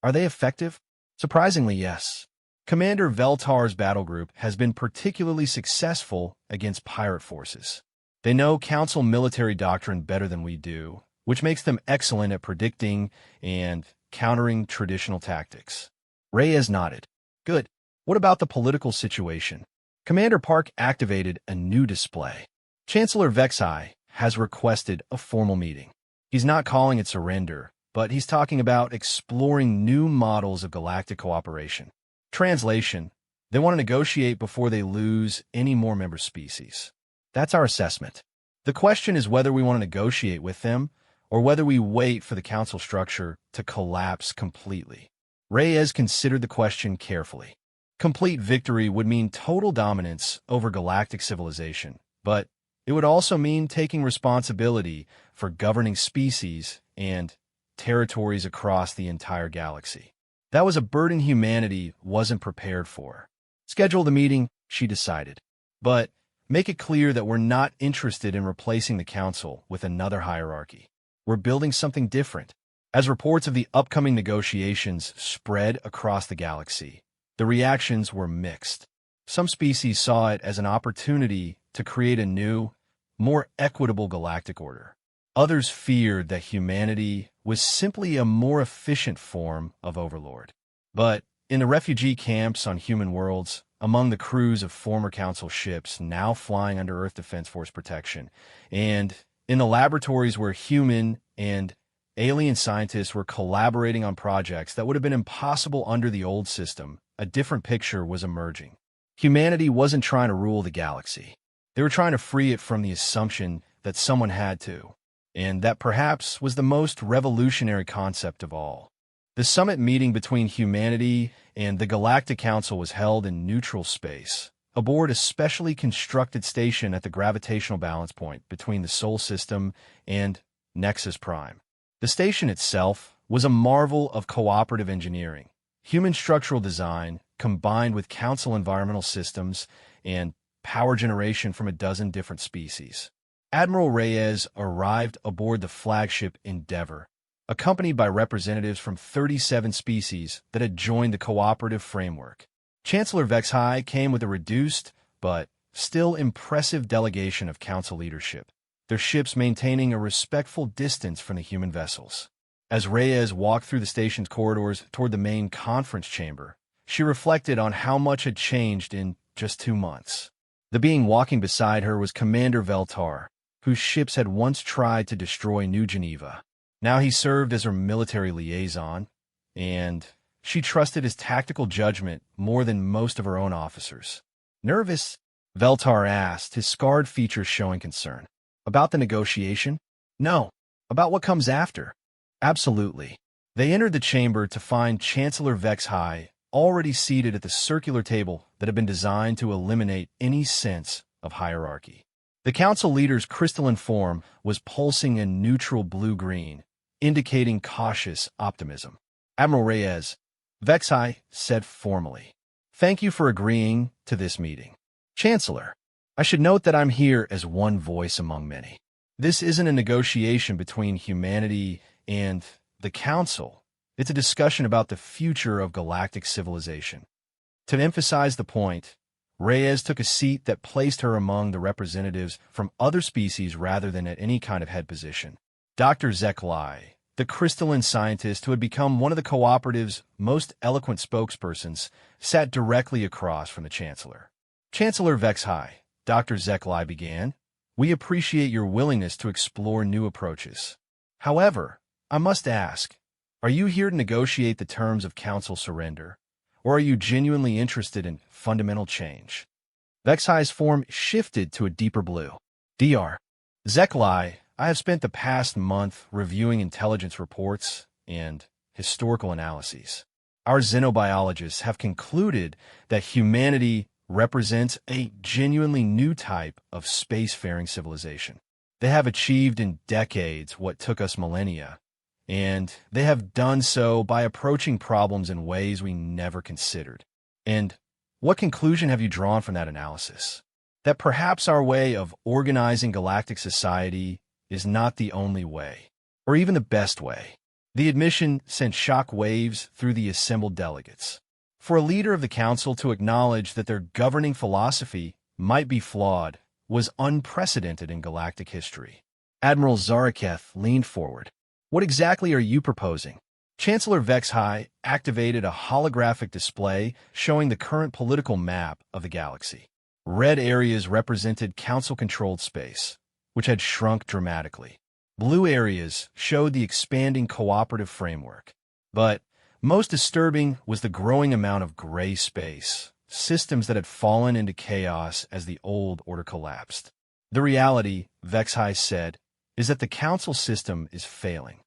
Are they effective? Surprisingly, yes. Commander Veltar's battle group has been particularly successful against pirate forces. They know Council military doctrine better than we do, which makes them excellent at predicting and countering traditional tactics. Reyes nodded. Good. What about the political situation? Commander Park activated a new display. Chancellor Vexhi has requested a formal meeting. He's not calling it surrender, but he's talking about exploring new models of galactic cooperation. Translation: they want to negotiate before they lose any more member species. That's our assessment. The question is whether we want to negotiate with them or whether we wait for the council structure to collapse completely. Reyes considered the question carefully. Complete victory would mean total dominance over galactic civilization, but it would also mean taking responsibility for governing species and territories across the entire galaxy. That was a burden humanity wasn't prepared for. Schedule the meeting, she decided, but make it clear that we're not interested in replacing the council with another hierarchy. We're building something different. As reports of the upcoming negotiations spread across the galaxy, the reactions were mixed. Some species saw it as an opportunity to create a new, more equitable galactic order. Others feared that humanity was simply a more efficient form of overlord. But in the refugee camps on human worlds, among the crews of former council ships now flying under Earth Defense Force protection, and In the laboratories where human and alien scientists were collaborating on projects that would have been impossible under the old system, a different picture was emerging. Humanity wasn't trying to rule the galaxy. They were trying to free it from the assumption that someone had to, and that perhaps was the most revolutionary concept of all. The summit meeting between humanity and the Galactic Council was held in neutral space, aboard a specially constructed station at the gravitational balance point between the Sol System and Nexus Prime. The station itself was a marvel of cooperative engineering, human structural design combined with Council environmental systems and power generation from a dozen different species. Admiral Reyes arrived aboard the flagship Endeavour, accompanied by representatives from 37 species that had joined the cooperative framework. Chancellor Vexhai came with a reduced, but still impressive delegation of Council leadership, their ships maintaining a respectful distance from the human vessels. As Reyes walked through the station's corridors toward the main conference chamber, she reflected on how much had changed in just 2 months. The being walking beside her was Commander Veltar, whose ships had once tried to destroy New Geneva. Now he served as her military liaison, and she trusted his tactical judgment more than most of her own officers. Nervous? Veltar asked, his scarred features showing concern. About the negotiation? No. About what comes after? Absolutely. They entered the chamber to find Chancellor Vexhai already seated at the circular table that had been designed to eliminate any sense of hierarchy. The council leader's crystalline form was pulsing in neutral blue-green, indicating cautious optimism. Admiral Reyes, Vexhai said formally, "Thank you for agreeing to this meeting. Chancellor, I should note that I'm here as one voice among many. This isn't a negotiation between humanity and the Council. It's a discussion about the future of galactic civilization." To emphasize the point, Reyes took a seat that placed her among the representatives from other species rather than at any kind of head position. Dr. Zeklai, the crystalline scientist who had become one of the cooperative's most eloquent spokespersons, sat directly across from the Chancellor. "Chancellor Vexhai," Dr. Zeklai began, "we appreciate your willingness to explore new approaches. However, I must ask, are you here to negotiate the terms of Council surrender, or are you genuinely interested in fundamental change?" Vexhai's form shifted to a deeper blue. "Dr. Zeklai, I have spent the past month reviewing intelligence reports and historical analyses. Our xenobiologists have concluded that humanity represents a genuinely new type of spacefaring civilization. They have achieved in decades what took us millennia, and they have done so by approaching problems in ways we never considered. And what conclusion have you drawn from that analysis? That perhaps our way of organizing galactic society is not the only way, or even the best way." The admission sent shock waves through the assembled delegates. For a leader of the Council to acknowledge that their governing philosophy might be flawed was unprecedented in galactic history. Admiral Zaraketh leaned forward. "What exactly are you proposing?" Chancellor Vexhai activated a holographic display showing the current political map of the galaxy. Red areas represented Council-controlled space, which had shrunk dramatically. Blue areas showed the expanding cooperative framework. But most disturbing was the growing amount of gray space, systems that had fallen into chaos as the old order collapsed. "The reality," Vexhai said, "is that the Council system is failing.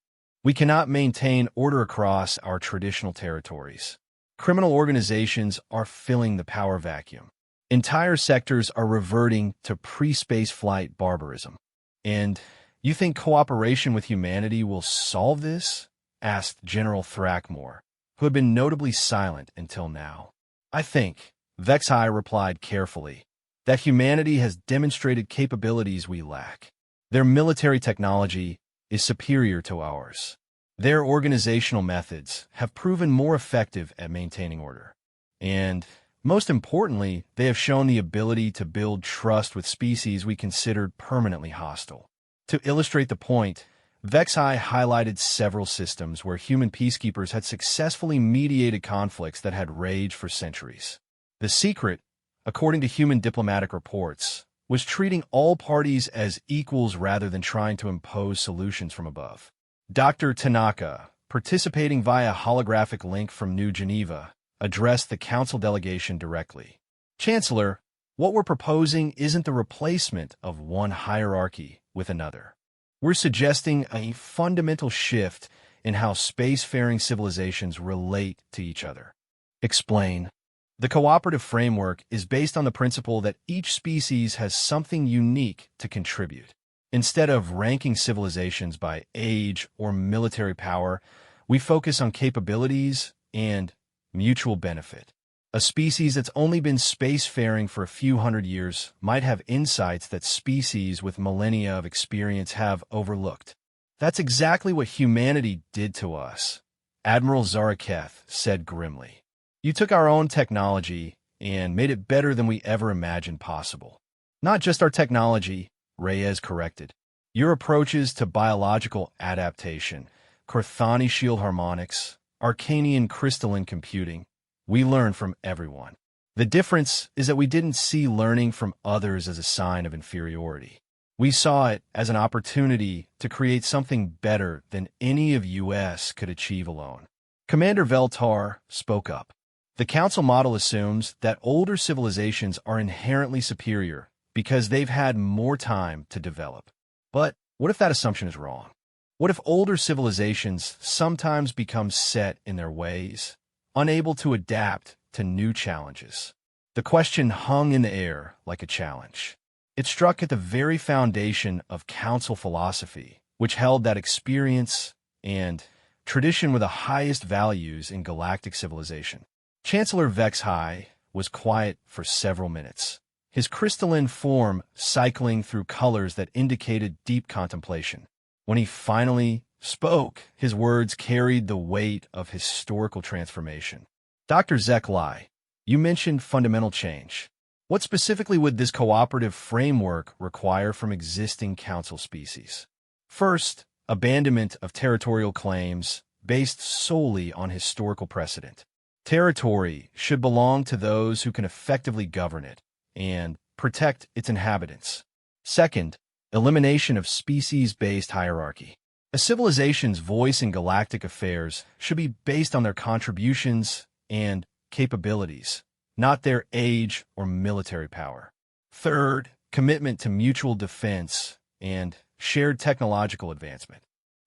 We cannot maintain order across our traditional territories. Criminal organizations are filling the power vacuum. Entire sectors are reverting to pre-space flight barbarism. And you think cooperation with humanity will solve this?" asked General Thrackmore, who had been notably silent until now. "I think," Vexhai replied carefully, "that humanity has demonstrated capabilities we lack. Their military technology is superior to ours. Their organizational methods have proven more effective at maintaining order. And most importantly, they have shown the ability to build trust with species we considered permanently hostile." To illustrate the point, Vexhai highlighted several systems where human peacekeepers had successfully mediated conflicts that had raged for centuries. The secret, according to human diplomatic reports, was treating all parties as equals rather than trying to impose solutions from above. Dr. Tanaka, participating via holographic link from New Geneva, addressed the council delegation directly. Chancellor, what we're proposing isn't the replacement of one hierarchy with another. We're suggesting a fundamental shift in how spacefaring civilizations relate to each other. Explain. The cooperative framework is based on the principle that each species has something unique to contribute. Instead of ranking civilizations by age or military power, we focus on capabilities and mutual benefit. A species that's only been spacefaring for a few hundred years might have insights that species with millennia of experience have overlooked. That's exactly what humanity did to us, Admiral Zaraketh said grimly. You took our own technology and made it better than we ever imagined possible. Not just our technology, Reyes corrected. Your approaches to biological adaptation, Corthani shield harmonics, Arcanian crystalline computing, we learned from everyone. The difference is that we didn't see learning from others as a sign of inferiority. We saw it as an opportunity to create something better than any of US could achieve alone. Commander Veltar spoke up. The council model assumes that older civilizations are inherently superior because they've had more time to develop. But what if that assumption is wrong? What if older civilizations sometimes become set in their ways, unable to adapt to new challenges? The question hung in the air like a challenge. It struck at the very foundation of council philosophy, which held that experience and tradition were the highest values in galactic civilization. Chancellor Vexhai was quiet for several minutes, his crystalline form cycling through colors that indicated deep contemplation. When he finally spoke, his words carried the weight of historical transformation. Dr. Zeklai, you mentioned fundamental change. What specifically would this cooperative framework require from existing council species? First, abandonment of territorial claims based solely on historical precedent. Territory should belong to those who can effectively govern it and protect its inhabitants. Second, elimination of species-based hierarchy. A civilization's voice in galactic affairs should be based on their contributions and capabilities, not their age or military power. Third, commitment to mutual defense and shared technological advancement.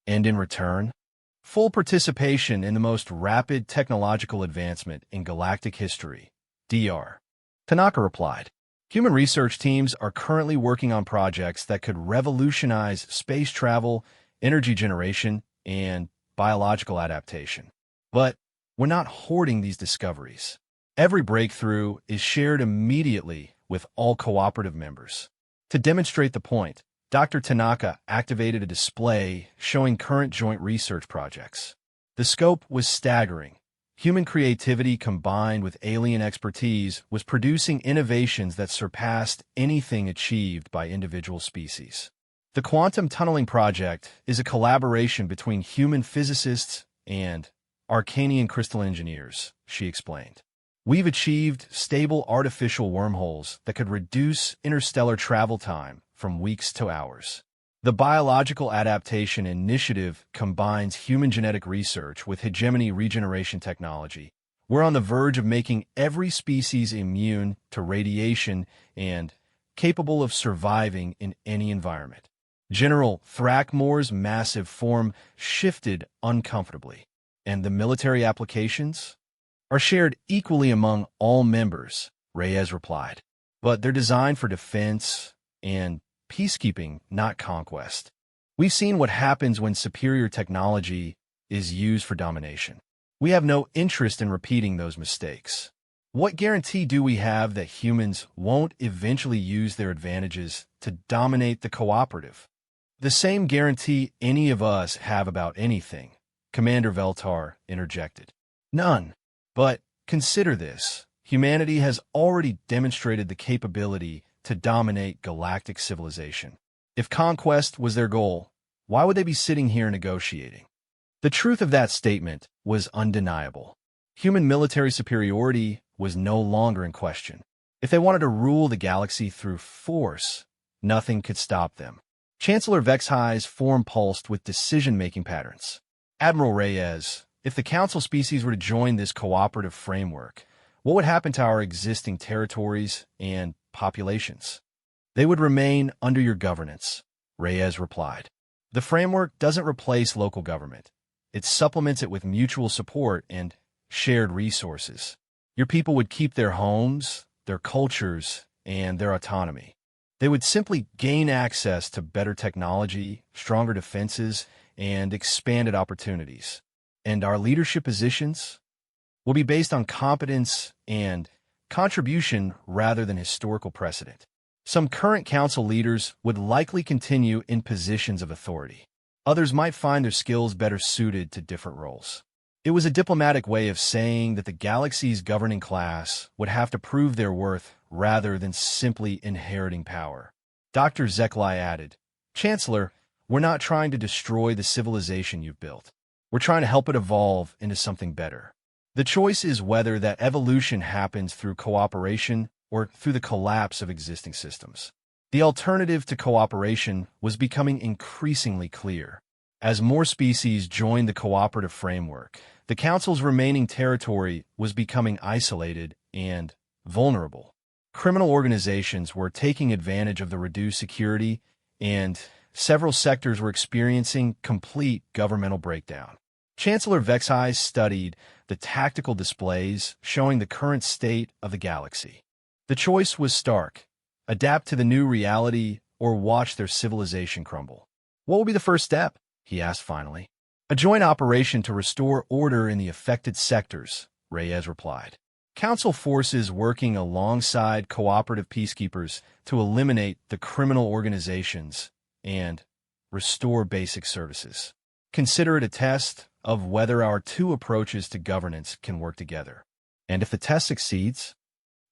And in return, full participation in the most rapid technological advancement in galactic history, Dr. Tanaka replied. Human research teams are currently working on projects that could revolutionize space travel, energy generation, and biological adaptation. But we're not hoarding these discoveries. Every breakthrough is shared immediately with all cooperative members. To demonstrate the point, Dr. Tanaka activated a display showing current joint research projects. The scope was staggering. Human creativity combined with alien expertise was producing innovations that surpassed anything achieved by individual species. The Quantum Tunneling Project is a collaboration between human physicists and Arcanian crystal engineers, she explained. We've achieved stable artificial wormholes that could reduce interstellar travel time from weeks to hours. The Biological Adaptation Initiative combines human genetic research with hegemony regeneration technology. We're on the verge of making every species immune to radiation and capable of surviving in any environment. General Thrackmore's massive form shifted uncomfortably, and the military applications are shared equally among all members, Reyes replied. But they're designed for defense and peacekeeping, not conquest. We've seen what happens when superior technology is used for domination. We have no interest in repeating those mistakes. What guarantee do we have that humans won't eventually use their advantages to dominate the cooperative? The same guarantee any of us have about anything, Commander Veltar interjected. None. But consider this. Humanity has already demonstrated the capability to dominate galactic civilization. If conquest was their goal, why would they be sitting here negotiating? The truth of that statement was undeniable. Human military superiority was no longer in question. If they wanted to rule the galaxy through force, nothing could stop them. Chancellor Vexhi's form pulsed with decision-making patterns. Admiral Reyes, if the Council species were to join this cooperative framework, what would happen to our existing territories and populations? They would remain under your governance, Reyes replied. The framework doesn't replace local government. It supplements it with mutual support and shared resources. Your people would keep their homes, their cultures, and their autonomy. They would simply gain access to better technology, stronger defenses, and expanded opportunities. And our leadership positions will be based on competence and contribution rather than historical precedent. Some current council leaders would likely continue in positions of authority. Others might find their skills better suited to different roles. It was a diplomatic way of saying that the galaxy's governing class would have to prove their worth rather than simply inheriting power. Dr. Zeklai added, Chancellor, we're not trying to destroy the civilization you've built. We're trying to help it evolve into something better. The choice is whether that evolution happens through cooperation or through the collapse of existing systems. The alternative to cooperation was becoming increasingly clear. As more species joined the cooperative framework, the Council's remaining territory was becoming isolated and vulnerable. Criminal organizations were taking advantage of the reduced security, and several sectors were experiencing complete governmental breakdown. Chancellor Vexhi studied the tactical displays showing the current state of the galaxy. The choice was stark: adapt to the new reality or watch their civilization crumble. What will be the first step? He asked finally. A joint operation to restore order in the affected sectors, Reyes replied. Council forces working alongside cooperative peacekeepers to eliminate the criminal organizations and restore basic services. Consider it a test of whether our two approaches to governance can work together. And if the test succeeds,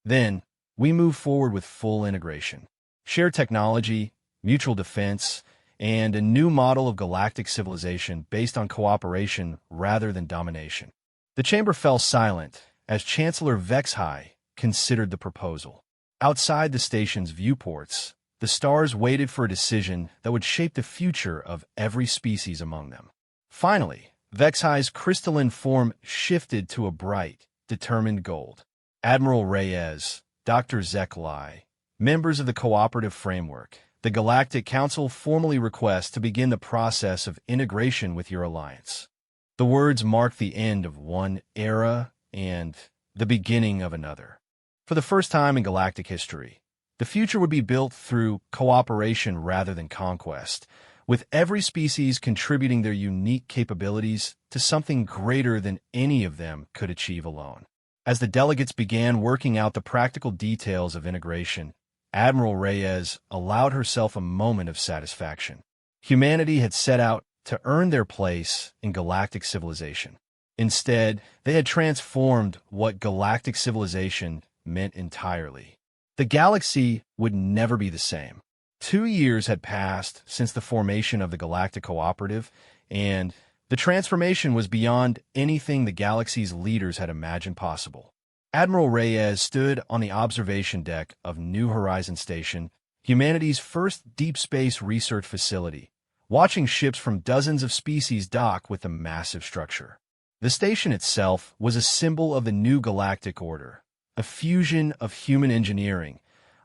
then we move forward with full integration. Shared technology, mutual defense, and a new model of galactic civilization based on cooperation rather than domination. The chamber fell silent as Chancellor Vexhi considered the proposal. Outside the station's viewports, the stars waited for a decision that would shape the future of every species among them. Finally, Vexhi's crystalline form shifted to a bright, determined gold. Admiral Reyes, Dr. Zeklai, members of the cooperative framework, the Galactic Council formally requests to begin the process of integration with your alliance. The words mark the end of one era and the beginning of another. For the first time in galactic history, the future would be built through cooperation rather than conquest, with every species contributing their unique capabilities to something greater than any of them could achieve alone. As the delegates began working out the practical details of integration, Admiral Reyes allowed herself a moment of satisfaction. Humanity had set out to earn their place in galactic civilization. Instead, they had transformed what galactic civilization meant entirely. The galaxy would never be the same. 2 years had passed since the formation of the Galactic Cooperative, and the transformation was beyond anything the galaxy's leaders had imagined possible. Admiral Reyes stood on the observation deck of New Horizons Station, humanity's first deep space research facility, watching ships from dozens of species dock with the massive structure. The station itself was a symbol of the new galactic order, a fusion of human engineering,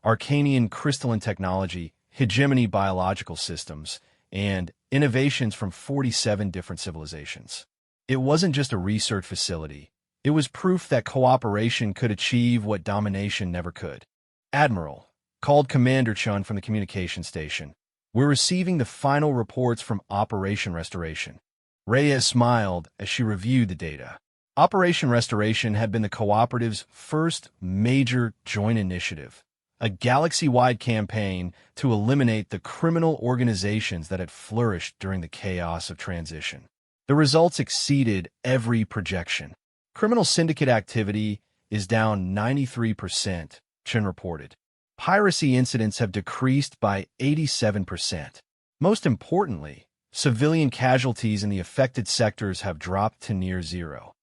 Arcanian crystalline technology, hegemony biological systems, and innovations from 47 different civilizations. It wasn't just a research facility. It was proof that cooperation could achieve what domination never could. Admiral, called Commander Chun from the communication station, we're receiving the final reports from Operation Restoration. Reyes smiled as she reviewed the data. Operation Restoration had been the cooperative's first major joint initiative, a galaxy-wide campaign to eliminate the criminal organizations that had flourished during the chaos of transition. The results exceeded every projection. Criminal syndicate activity is down 93%, Chen reported. Piracy incidents have decreased by 87%. Most importantly, civilian casualties in the affected sectors have dropped to near zero.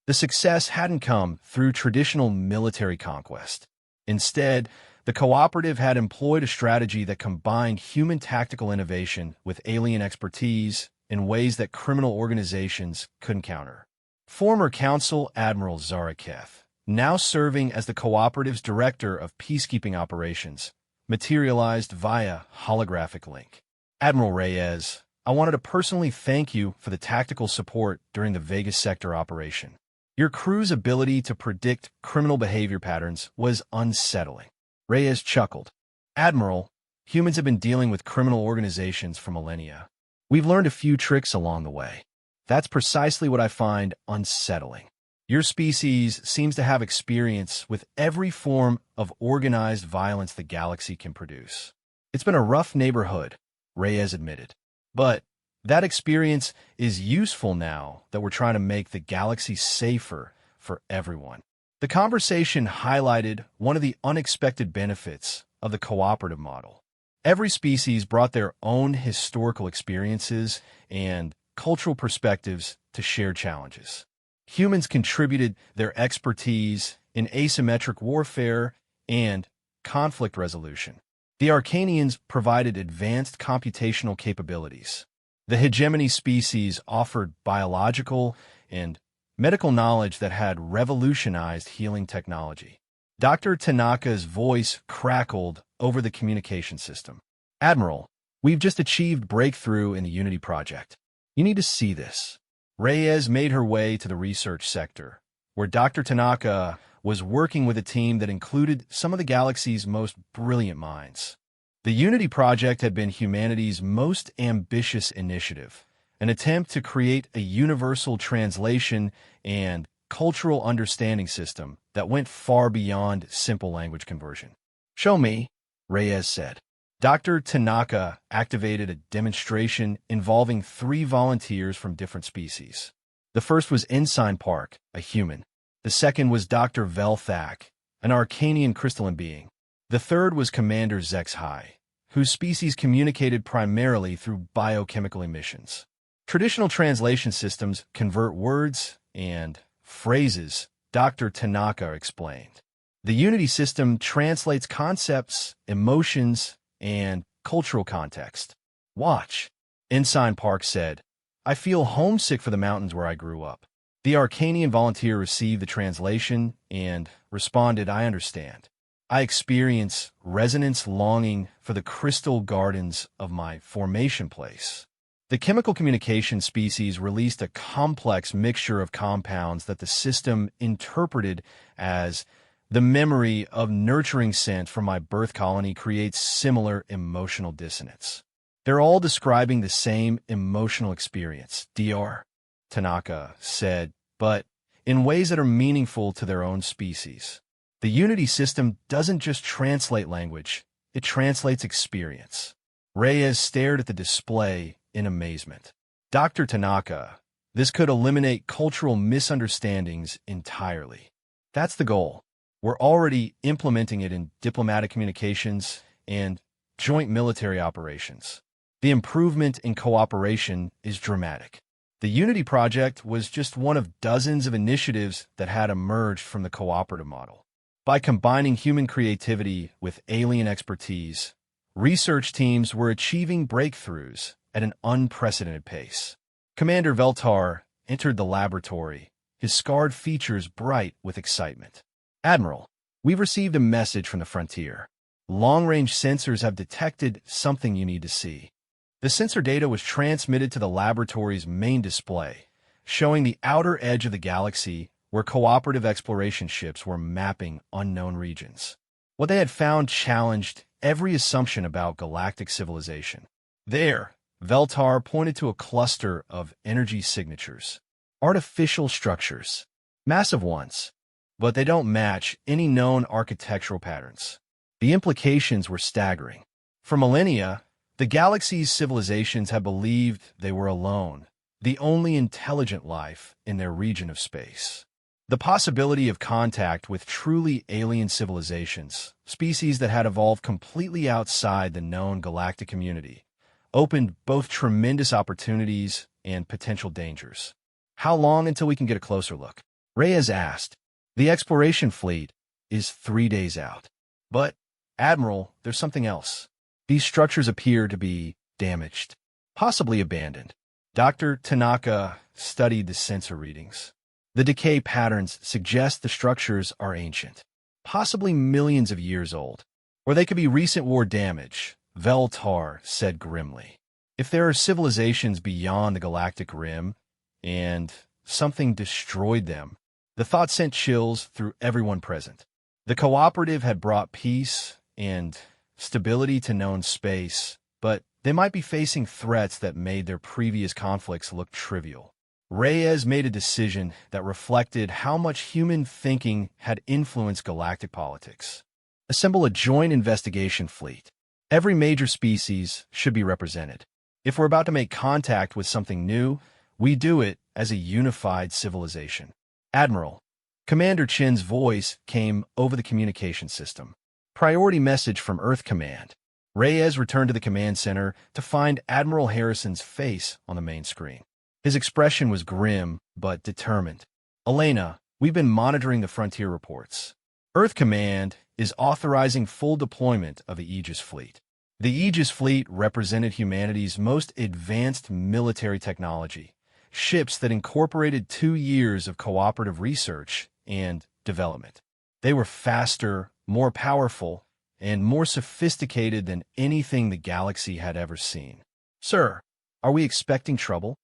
The success hadn't come through traditional military conquest. Instead, the cooperative had employed a strategy that combined human tactical innovation with alien expertise in ways that criminal organizations couldn't counter. Former Council Admiral Zaraketh, now serving as the cooperative's director of peacekeeping operations, materialized via holographic link. Admiral Reyes, I wanted to personally thank you for the tactical support during the Vegas sector operation. Your crew's ability to predict criminal behavior patterns was unsettling. Reyes chuckled. Admiral, humans have been dealing with criminal organizations for millennia. We've learned a few tricks along the way. That's precisely what I find unsettling. Your species seems to have experience with every form of organized violence the galaxy can produce. It's been a rough neighborhood, Reyes admitted. But that experience is useful now that we're trying to make the galaxy safer for everyone. The conversation highlighted one of the unexpected benefits of the cooperative model. Every species brought their own historical experiences and cultural perspectives to shared challenges. Humans contributed their expertise in asymmetric warfare and conflict resolution. The Arcanians provided advanced computational capabilities. The hegemony species offered biological and medical knowledge that had revolutionized healing technology. Dr. Tanaka's voice crackled over the communication system. Admiral, we've just achieved breakthrough in the Unity project. You need to see this. Reyes made her way to the research sector, where Dr. Tanaka was working with a team that included some of the galaxy's most brilliant minds. The Unity project had been humanity's most ambitious initiative, an attempt to create a universal translation and cultural understanding system that went far beyond simple language conversion. Show me, Reyes said. Dr. Tanaka activated a demonstration involving 3 volunteers from different species. The first was Ensign Park, a human. The second was Dr. Velthak, an Arcanian crystalline being. The third was Commander Zexhai, whose species communicated primarily through biochemical emissions. Traditional translation systems convert words and phrases, Dr. Tanaka explained. The Unity system translates concepts, emotions, and cultural context. Watch, Ensign Park said. I feel homesick for the mountains where I grew up. The Arcanian volunteer received the translation and responded, I understand. I experience resonance longing for the crystal gardens of my formation place. The chemical communication species released a complex mixture of compounds that the system interpreted as the memory of nurturing scent from my birth colony creates similar emotional dissonance. They're all describing the same emotional experience, Dr. Tanaka said, but in ways that are meaningful to their own species. The Unity system doesn't just translate language, it translates experience. Reyes stared at the display in amazement. Dr. Tanaka, this could eliminate cultural misunderstandings entirely. That's the goal. We're already implementing it in diplomatic communications and joint military operations. The improvement in cooperation is dramatic. The Unity project was just one of dozens of initiatives that had emerged from the cooperative model. By combining human creativity with alien expertise, research teams were achieving breakthroughs at an unprecedented pace. Commander Veltar entered the laboratory, his scarred features bright with excitement. Admiral, we've received a message from the frontier. Long-range sensors have detected something you need to see. The sensor data was transmitted to the laboratory's main display, showing the outer edge of the galaxy where cooperative exploration ships were mapping unknown regions. What they had found challenged every assumption about galactic civilization. There, Veltar pointed to a cluster of energy signatures, artificial structures, massive ones, but they don't match any known architectural patterns. The implications were staggering. For millennia, the galaxy's civilizations had believed they were alone, the only intelligent life in their region of space. The possibility of contact with truly alien civilizations, species that had evolved completely outside the known galactic community, opened both tremendous opportunities and potential dangers. How long until we can get a closer look? Reyes asked. The exploration fleet is 3 days out. But, Admiral, there's something else. These structures appear to be damaged, possibly abandoned. Dr. Tanaka studied the sensor readings. The decay patterns suggest the structures are ancient, possibly millions of years old. Or they could be recent war damage, Veltar said grimly. If there are civilizations beyond the galactic rim, and something destroyed them, the thought sent chills through everyone present. The cooperative had brought peace and stability to known space, but they might be facing threats that made their previous conflicts look trivial. Reyes made a decision that reflected how much human thinking had influenced galactic politics. Assemble a joint investigation fleet. Every major species should be represented. If we're about to make contact with something new, we do it as a unified civilization. Admiral, Commander Chin's voice came over the communication system. Priority message from Earth Command. Reyes returned to the command center to find Admiral Harrison's face on the main screen. His expression was grim, but determined. Elena, we've been monitoring the frontier reports. Earth Command is authorizing full deployment of the Aegis Fleet. The Aegis Fleet represented humanity's most advanced military technology, ships that incorporated 2 years of cooperative research and development. They were faster, more powerful, and more sophisticated than anything the galaxy had ever seen. Sir, are we expecting trouble?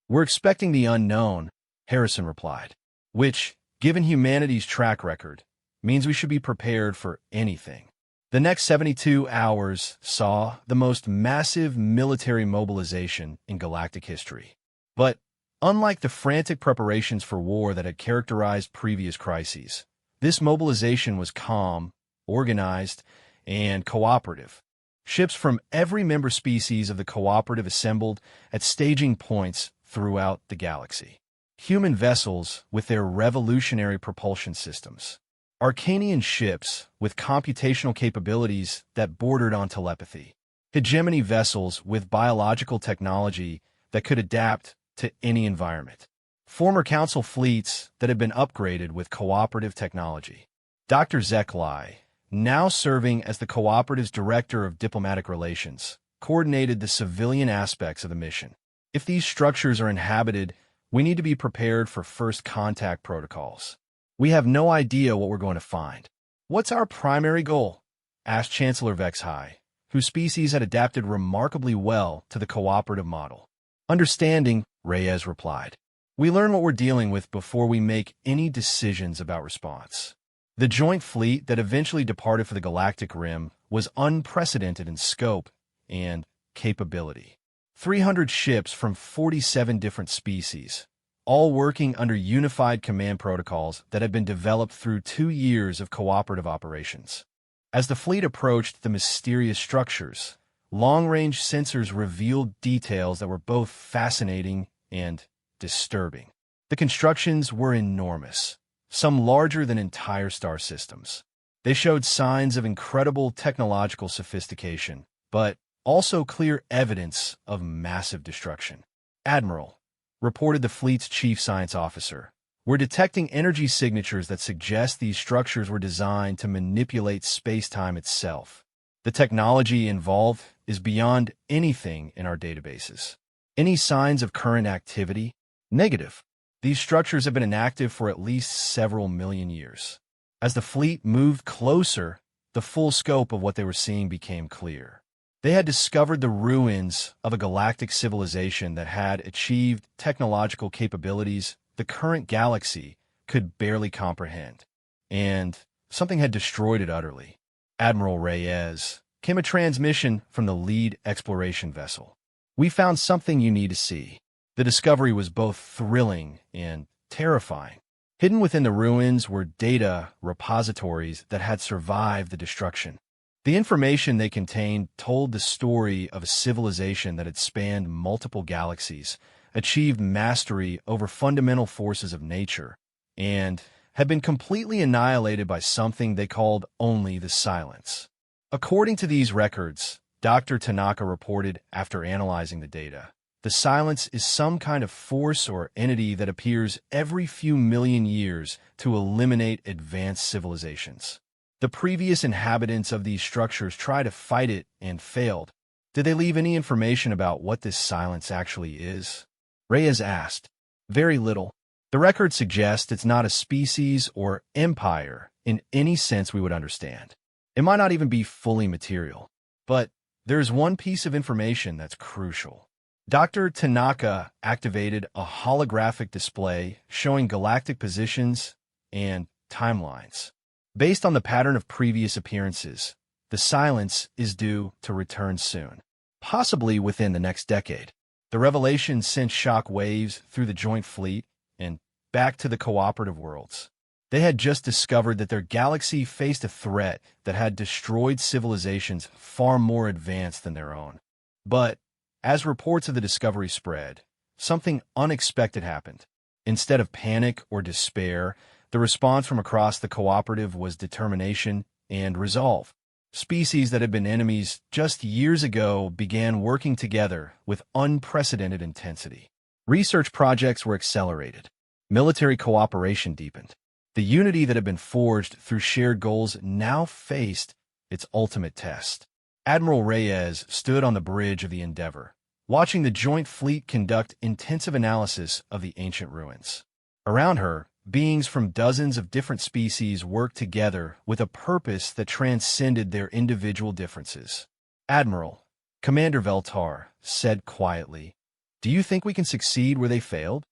We're expecting the unknown, Harrison replied, which, given humanity's track record, means we should be prepared for anything. The next 72 hours saw the most massive military mobilization in galactic history. But unlike the frantic preparations for war that had characterized previous crises, this mobilization was calm, organized, and cooperative. Ships from every member species of the cooperative assembled at staging points throughout the galaxy. Human vessels with their revolutionary propulsion systems. Arcanian ships with computational capabilities that bordered on telepathy. Hegemony vessels with biological technology that could adapt to any environment. Former Council fleets that had been upgraded with cooperative technology. Dr. Zeklai, now serving as the cooperative's Director of Diplomatic Relations, coordinated the civilian aspects of the mission. If these structures are inhabited, we need to be prepared for first contact protocols. We have no idea what we're going to find. What's our primary goal? Asked Chancellor Vexhai, whose species had adapted remarkably well to the cooperative model. Understanding, Reyes replied. We learn what we're dealing with before we make any decisions about response. The joint fleet that eventually departed for the Galactic Rim was unprecedented in scope and capability. 300 ships from 47 different species, all working under unified command protocols that had been developed through 2 years of cooperative operations. As the fleet approached the mysterious structures, long-range sensors revealed details that were both fascinating and disturbing. The constructions were enormous, some larger than entire star systems. They showed signs of incredible technological sophistication, but also clear evidence of massive destruction. Admiral, reported the fleet's chief science officer, we're detecting energy signatures that suggest these structures were designed to manipulate space-time itself. The technology involved is beyond anything in our databases. Any signs of current activity? Negative. These structures have been inactive for at least several million years. As the fleet moved closer, the full scope of what they were seeing became clear. They had discovered the ruins of a galactic civilization that had achieved technological capabilities the current galaxy could barely comprehend, and something had destroyed it utterly. Admiral Reyes, came a transmission from the lead exploration vessel. We found something you need to see. The discovery was both thrilling and terrifying. Hidden within the ruins were data repositories that had survived the destruction. The information they contained told the story of a civilization that had spanned multiple galaxies, achieved mastery over fundamental forces of nature, and had been completely annihilated by something they called only the Silence. According to these records, Dr. Tanaka reported after analyzing the data, the Silence is some kind of force or entity that appears every few million years to eliminate advanced civilizations. The previous inhabitants of these structures tried to fight it and failed. Did they leave any information about what this silence actually is? Reyes asked. Very little. The record suggests it's not a species or empire in any sense we would understand. It might not even be fully material. But there's one piece of information that's crucial. Dr. Tanaka activated a holographic display showing galactic positions and timelines. Based on the pattern of previous appearances, the silence is due to return soon, possibly within the next decade. The revelation sent shock waves through the joint fleet and back to the cooperative worlds. They had just discovered that their galaxy faced a threat that had destroyed civilizations far more advanced than their own. But as reports of the discovery spread, something unexpected happened. Instead of panic or despair, the response from across the cooperative was determination and resolve. Species that had been enemies just years ago began working together with unprecedented intensity. Research projects were accelerated. Military cooperation deepened. The unity that had been forged through shared goals now faced its ultimate test. Admiral Reyes stood on the bridge of the Endeavor, watching the joint fleet conduct intensive analysis of the ancient ruins. Around her, beings from dozens of different species worked together with a purpose that transcended their individual differences. Admiral, Commander Veltar said quietly, "Do you think we can succeed where they failed?"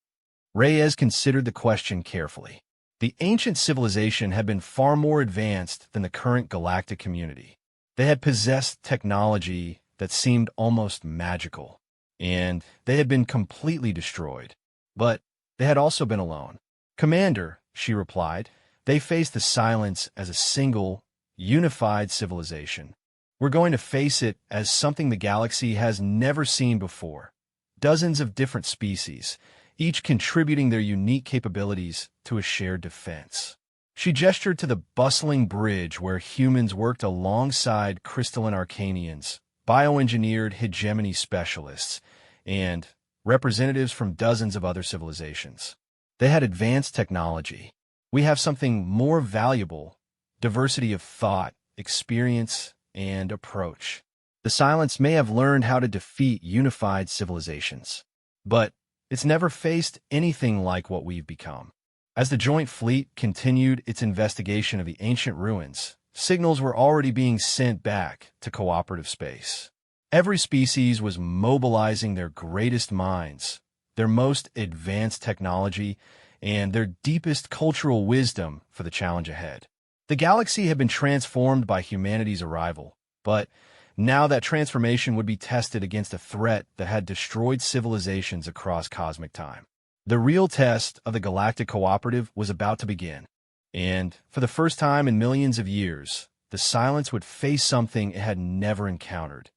Reyes considered the question carefully. The ancient civilization had been far more advanced than the current galactic community. They had possessed technology that seemed almost magical, and they had been completely destroyed. But they had also been alone. "Commander," she replied, "they face the silence as a single, unified civilization. We're going to face it as something the galaxy has never seen before. Dozens of different species, each contributing their unique capabilities to a shared defense." She gestured to the bustling bridge where humans worked alongside crystalline Arcanians, bioengineered hegemony specialists, and representatives from dozens of other civilizations. They had advanced technology. We have something more valuable: diversity of thought, experience, and approach. The silence may have learned how to defeat unified civilizations, but it's never faced anything like what we've become. As the joint fleet continued its investigation of the ancient ruins, signals were already being sent back to cooperative space. Every species was mobilizing their greatest minds, their most advanced technology, and their deepest cultural wisdom for the challenge ahead. The galaxy had been transformed by humanity's arrival, but now that transformation would be tested against a threat that had destroyed civilizations across cosmic time. The real test of the Galactic Cooperative was about to begin, and for the first time in millions of years, the silence would face something it had never encountered.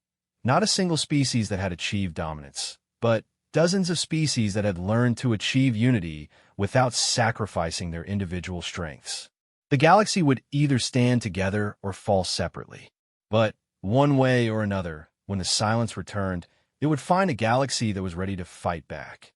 Not a single species that had achieved dominance, but dozens of species that had learned to achieve unity without sacrificing their individual strengths. The galaxy would either stand together or fall separately. But one way or another, when the silence returned, it would find a galaxy that was ready to fight back.